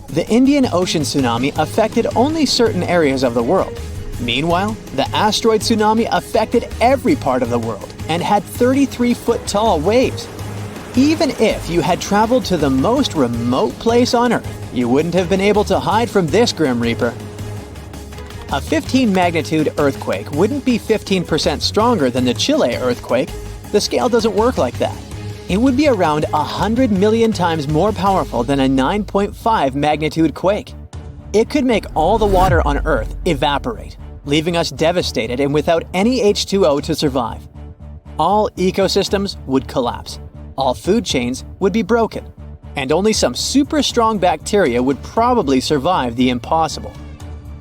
The Indian Ocean tsunami affected only certain areas of the world. Meanwhile, the asteroid tsunami affected every part of the world and had 33-foot-tall waves. Even if you had traveled to the most remote place on Earth, you wouldn't have been able to hide from this Grim Reaper. A 15 magnitude earthquake wouldn't be 15% stronger than the Chile earthquake. The scale doesn't work like that. It would be around 100 million times more powerful than a 9.5 magnitude quake. It could make all the water on Earth evaporate, leaving us devastated and without any H2O to survive. All ecosystems would collapse. All food chains would be broken. And only some super strong bacteria would probably survive the impossible.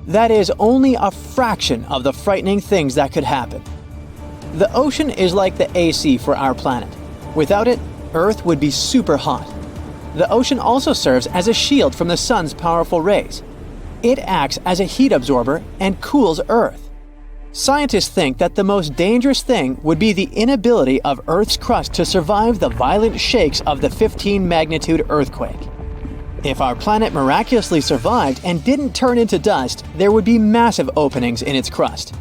That is only a fraction of the frightening things that could happen. The ocean is like the AC for our planet. Without it, Earth would be super hot. The ocean also serves as a shield from the sun's powerful rays. It acts as a heat absorber and cools Earth. Scientists think that the most dangerous thing would be the inability of Earth's crust to survive the violent shakes of the 15 magnitude earthquake. If our planet miraculously survived and didn't turn into dust, there would be massive openings in its crust.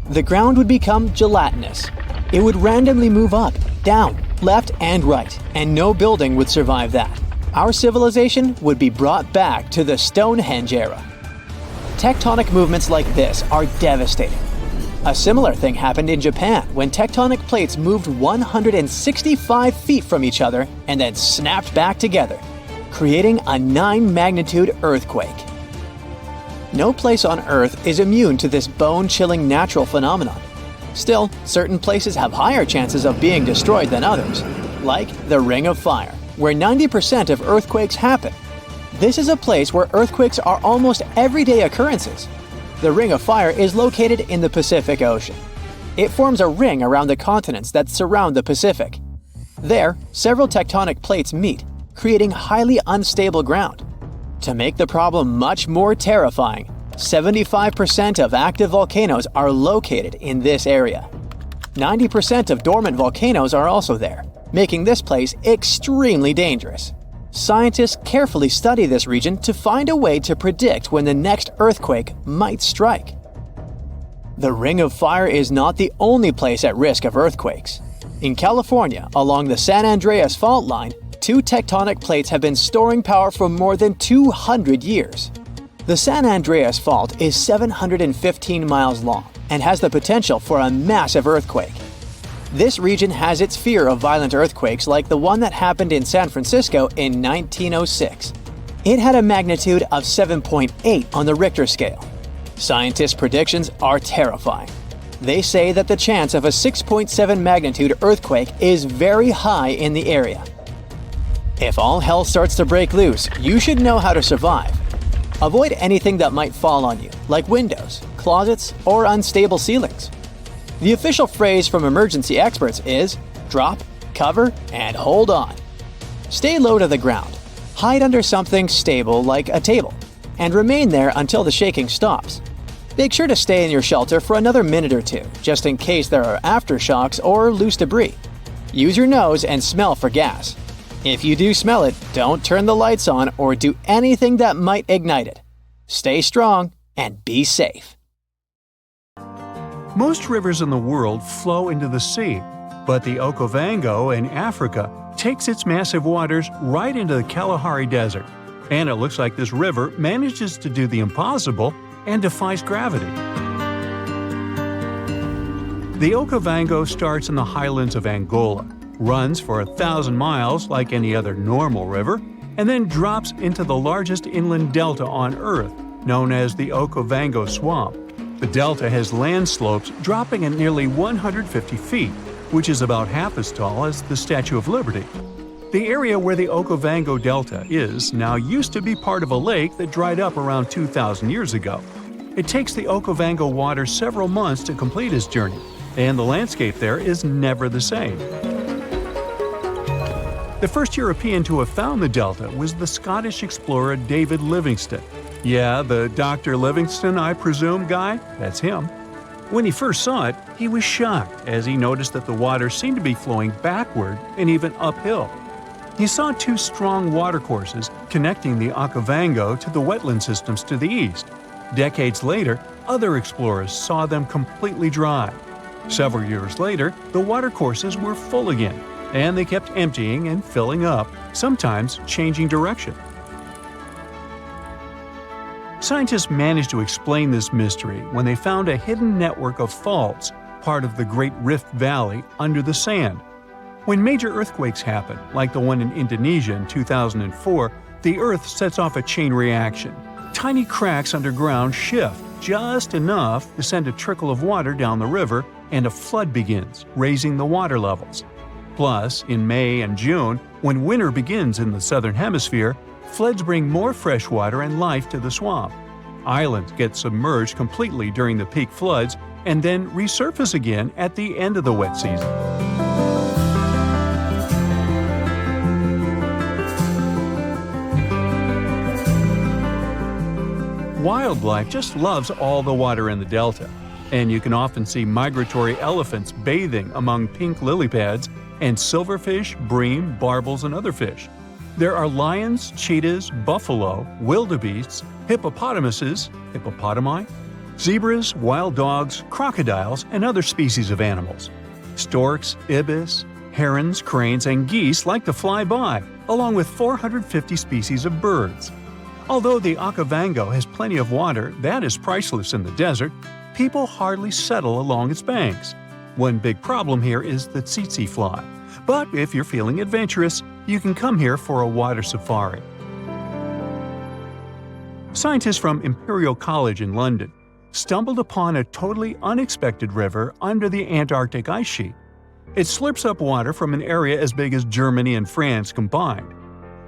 The ground would become gelatinous. It would randomly move up, down, left, and right, and no building would survive that. Our civilization would be brought back to the Stonehenge era. Tectonic movements like this are devastating. A similar thing happened in Japan when tectonic plates moved 165 feet from each other and then snapped back together, creating a 9 magnitude earthquake. No place on Earth is immune to this bone-chilling natural phenomenon. Still, certain places have higher chances of being destroyed than others, like the Ring of Fire, where 90% of earthquakes happen. This is a place where earthquakes are almost everyday occurrences. The Ring of Fire is located in the Pacific Ocean. It forms a ring around the continents that surround the Pacific. There, several tectonic plates meet, creating highly unstable ground. To make the problem much more terrifying, 75% of active volcanoes are located in this area. 90% of dormant volcanoes are also there, making this place extremely dangerous. Scientists carefully study this region to find a way to predict when the next earthquake might strike. The Ring of Fire is not the only place at risk of earthquakes. In California, along the San Andreas Fault Line, 2 tectonic plates have been storing power for more than 200 years. The San Andreas Fault is 715 miles long and has the potential for a massive earthquake. This region has its fear of violent earthquakes like the one that happened in San Francisco in 1906. It had a magnitude of 7.8 on the Richter scale. Scientists' predictions are terrifying. They say that the chance of a 6.7 magnitude earthquake is very high in the area. If all hell starts to break loose, you should know how to survive. Avoid anything that might fall on you, like windows, closets, or unstable ceilings. The official phrase from emergency experts is drop, cover, and hold on. Stay low to the ground. Hide under something stable like a table, and remain there until the shaking stops. Make sure to stay in your shelter for another minute or two, just in case there are aftershocks or loose debris. Use your nose and smell for gas. If you do smell it, don't turn the lights on or do anything that might ignite it. Stay strong and be safe. Most rivers in the world flow into the sea, but the Okavango in Africa takes its massive waters right into the Kalahari Desert. And it looks like this river manages to do the impossible and defies gravity. The Okavango starts in the highlands of Angola, runs for 1,000 miles like any other normal river, and then drops into the largest inland delta on Earth, known as the Okavango Swamp. The delta has land slopes dropping at nearly 150 feet, which is about half as tall as the Statue of Liberty. The area where the Okavango Delta is now used to be part of a lake that dried up around 2,000 years ago. It takes the Okavango water several months to complete its journey, and the landscape there is never the same. The first European to have found the delta was the Scottish explorer David Livingstone. Yeah, the Dr. Livingstone, I presume, guy? That's him. When he first saw it, he was shocked as he noticed that the water seemed to be flowing backward and even uphill. He saw 2 strong watercourses connecting the Okavango to the wetland systems to the east. Decades later, other explorers saw them completely dry. Several years later, the watercourses were full again, and they kept emptying and filling up, sometimes changing direction. Scientists managed to explain this mystery when they found a hidden network of faults, part of the Great Rift Valley, under the sand. When major earthquakes happen, like the one in Indonesia in 2004, the Earth sets off a chain reaction. Tiny cracks underground shift just enough to send a trickle of water down the river, and a flood begins, raising the water levels. Plus, in May and June, when winter begins in the southern hemisphere, floods bring more fresh water and life to the swamp. Islands get submerged completely during the peak floods and then resurface again at the end of the wet season. Wildlife just loves all the water in the delta, and you can often see migratory elephants bathing among pink lily pads and silverfish, bream, barbels, and other fish. There are lions, cheetahs, buffalo, wildebeests, hippopotamuses, hippopotami, zebras, wild dogs, crocodiles, and other species of animals. Storks, ibis, herons, cranes, and geese like to fly by, along with 450 species of birds. Although the Okavango has plenty of water that is priceless in the desert, people hardly settle along its banks. One big problem here is the tsetse fly. But if you're feeling adventurous, you can come here for a water safari. Scientists from Imperial College in London stumbled upon a totally unexpected river under the Antarctic ice sheet. It slurps up water from an area as big as Germany and France combined.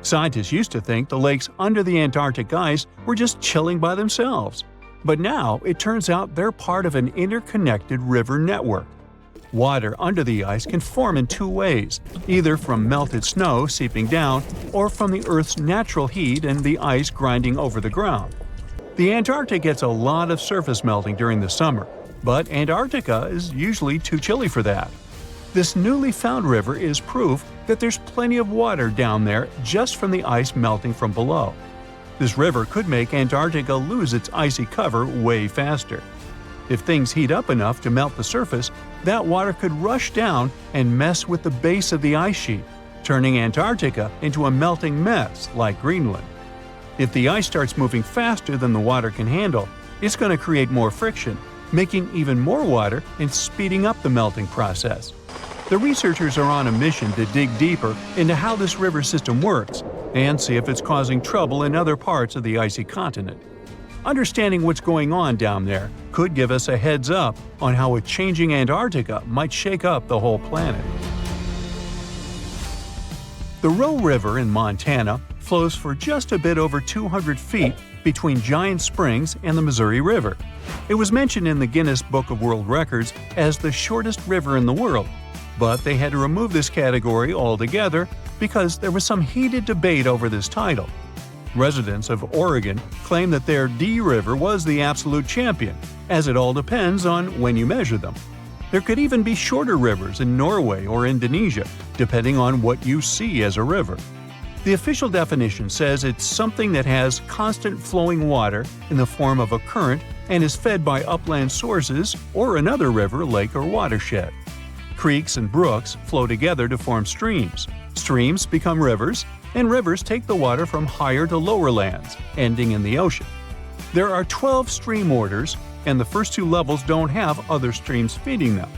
Scientists used to think the lakes under the Antarctic ice were just chilling by themselves. But now it turns out they're part of an interconnected river network. Water under the ice can form in two ways, either from melted snow seeping down or from the Earth's natural heat and the ice grinding over the ground. The Antarctic gets a lot of surface melting during the summer, but Antarctica is usually too chilly for that. This newly found river is proof that there's plenty of water down there just from the ice melting from below. This river could make Antarctica lose its icy cover way faster. If things heat up enough to melt the surface, that water could rush down and mess with the base of the ice sheet, turning Antarctica into a melting mess like Greenland. If the ice starts moving faster than the water can handle, it's going to create more friction, making even more water and speeding up the melting process. The researchers are on a mission to dig deeper into how this river system works and see if it's causing trouble in other parts of the icy continent. Understanding what's going on down there could give us a heads up on how a changing Antarctica might shake up the whole planet. The Roe River in Montana flows for just a bit over 200 feet between Giant Springs and the Missouri River. It was mentioned in the Guinness Book of World Records as the shortest river in the world, but they had to remove this category altogether because there was some heated debate over this title. Residents of Oregon claim that their D River was the absolute champion, as it all depends on when you measure them. There could even be shorter rivers in Norway or Indonesia, depending on what you see as a river. The official definition says it's something that has constant flowing water in the form of a current and is fed by upland sources or another river, lake, or watershed. Creeks and brooks flow together to form streams. Streams become rivers, and rivers take the water from higher to lower lands, ending in the ocean. There are 12 stream orders, and the first two levels don't have other streams feeding them.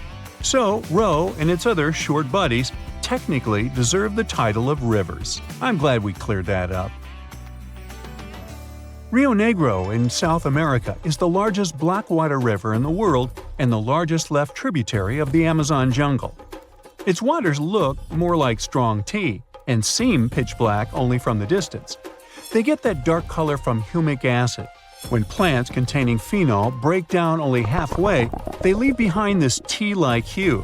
So, Roe and its other short buddies technically deserve the title of rivers. I'm glad we cleared that up. Rio Negro in South America is the largest blackwater river in the world and the largest left tributary of the Amazon jungle. Its waters look more like strong tea and seem pitch black only from the distance. They get that dark color from humic acid. When plants containing phenol break down only halfway, they leave behind this tea-like hue.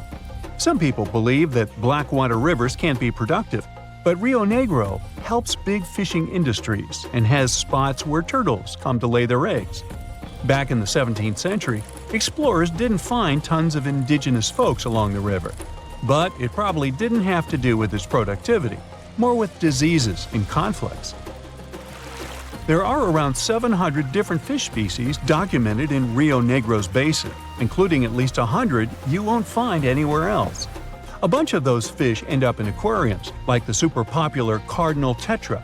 Some people believe that blackwater rivers can't be productive, but Rio Negro helps big fishing industries and has spots where turtles come to lay their eggs. Back in the 17th century, explorers didn't find tons of indigenous folks along the river. But it probably didn't have to do with its productivity, more with diseases and conflicts. There are around 700 different fish species documented in Rio Negro's basin, including at least 100 you won't find anywhere else. A bunch of those fish end up in aquariums, like the super popular cardinal tetra.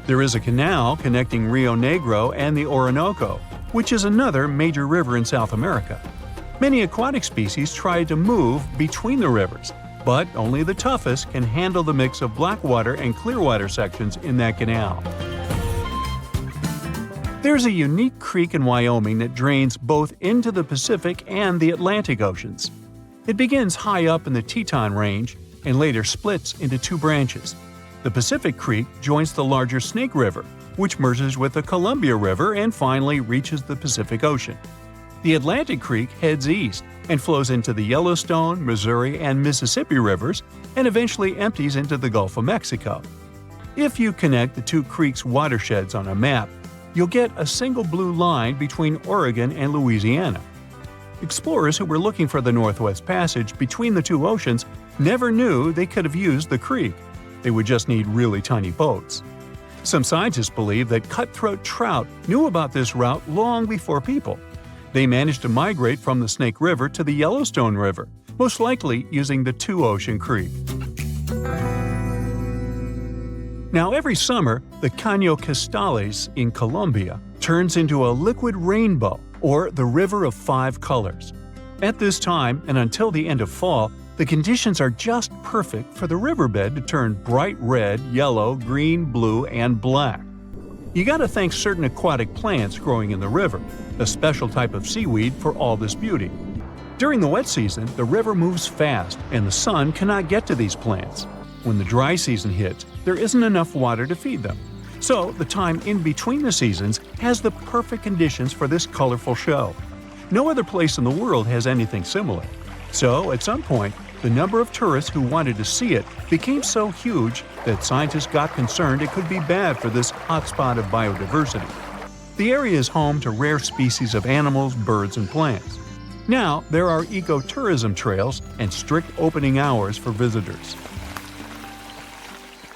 There is a canal connecting Rio Negro and the Orinoco, which is another major river in South America. Many aquatic species try to move between the rivers, but only the toughest can handle the mix of blackwater and clearwater sections in that canal. There's a unique creek in Wyoming that drains both into the Pacific and the Atlantic Oceans. It begins high up in the Teton Range and later splits into two branches. The Pacific Creek joins the larger Snake River, which merges with the Columbia River and finally reaches the Pacific Ocean. The Atlantic Creek heads east and flows into the Yellowstone, Missouri, and Mississippi rivers and eventually empties into the Gulf of Mexico. If you connect the two creeks' watersheds on a map, you'll get a single blue line between Oregon and Louisiana. Explorers who were looking for the Northwest Passage between the two oceans never knew they could have used the creek. They would just need really tiny boats. Some scientists believe that cutthroat trout knew about this route long before people. They managed to migrate from the Snake River to the Yellowstone River, most likely using the two-ocean creek. Now, every summer, the Caño Cristales in Colombia turns into a liquid rainbow, or the River of Five Colors. At this time, and until the end of fall, the conditions are just perfect for the riverbed to turn bright red, yellow, green, blue, and black. You gotta thank certain aquatic plants growing in the river, a special type of seaweed for all this beauty. During the wet season, the river moves fast, and the sun cannot get to these plants. When the dry season hits, there isn't enough water to feed them. So, the time in between the seasons has the perfect conditions for this colorful show. No other place in the world has anything similar. So, at some point, the number of tourists who wanted to see it became so huge that scientists got concerned it could be bad for this hotspot of biodiversity. The area is home to rare species of animals, birds, and plants. Now, there are ecotourism trails and strict opening hours for visitors.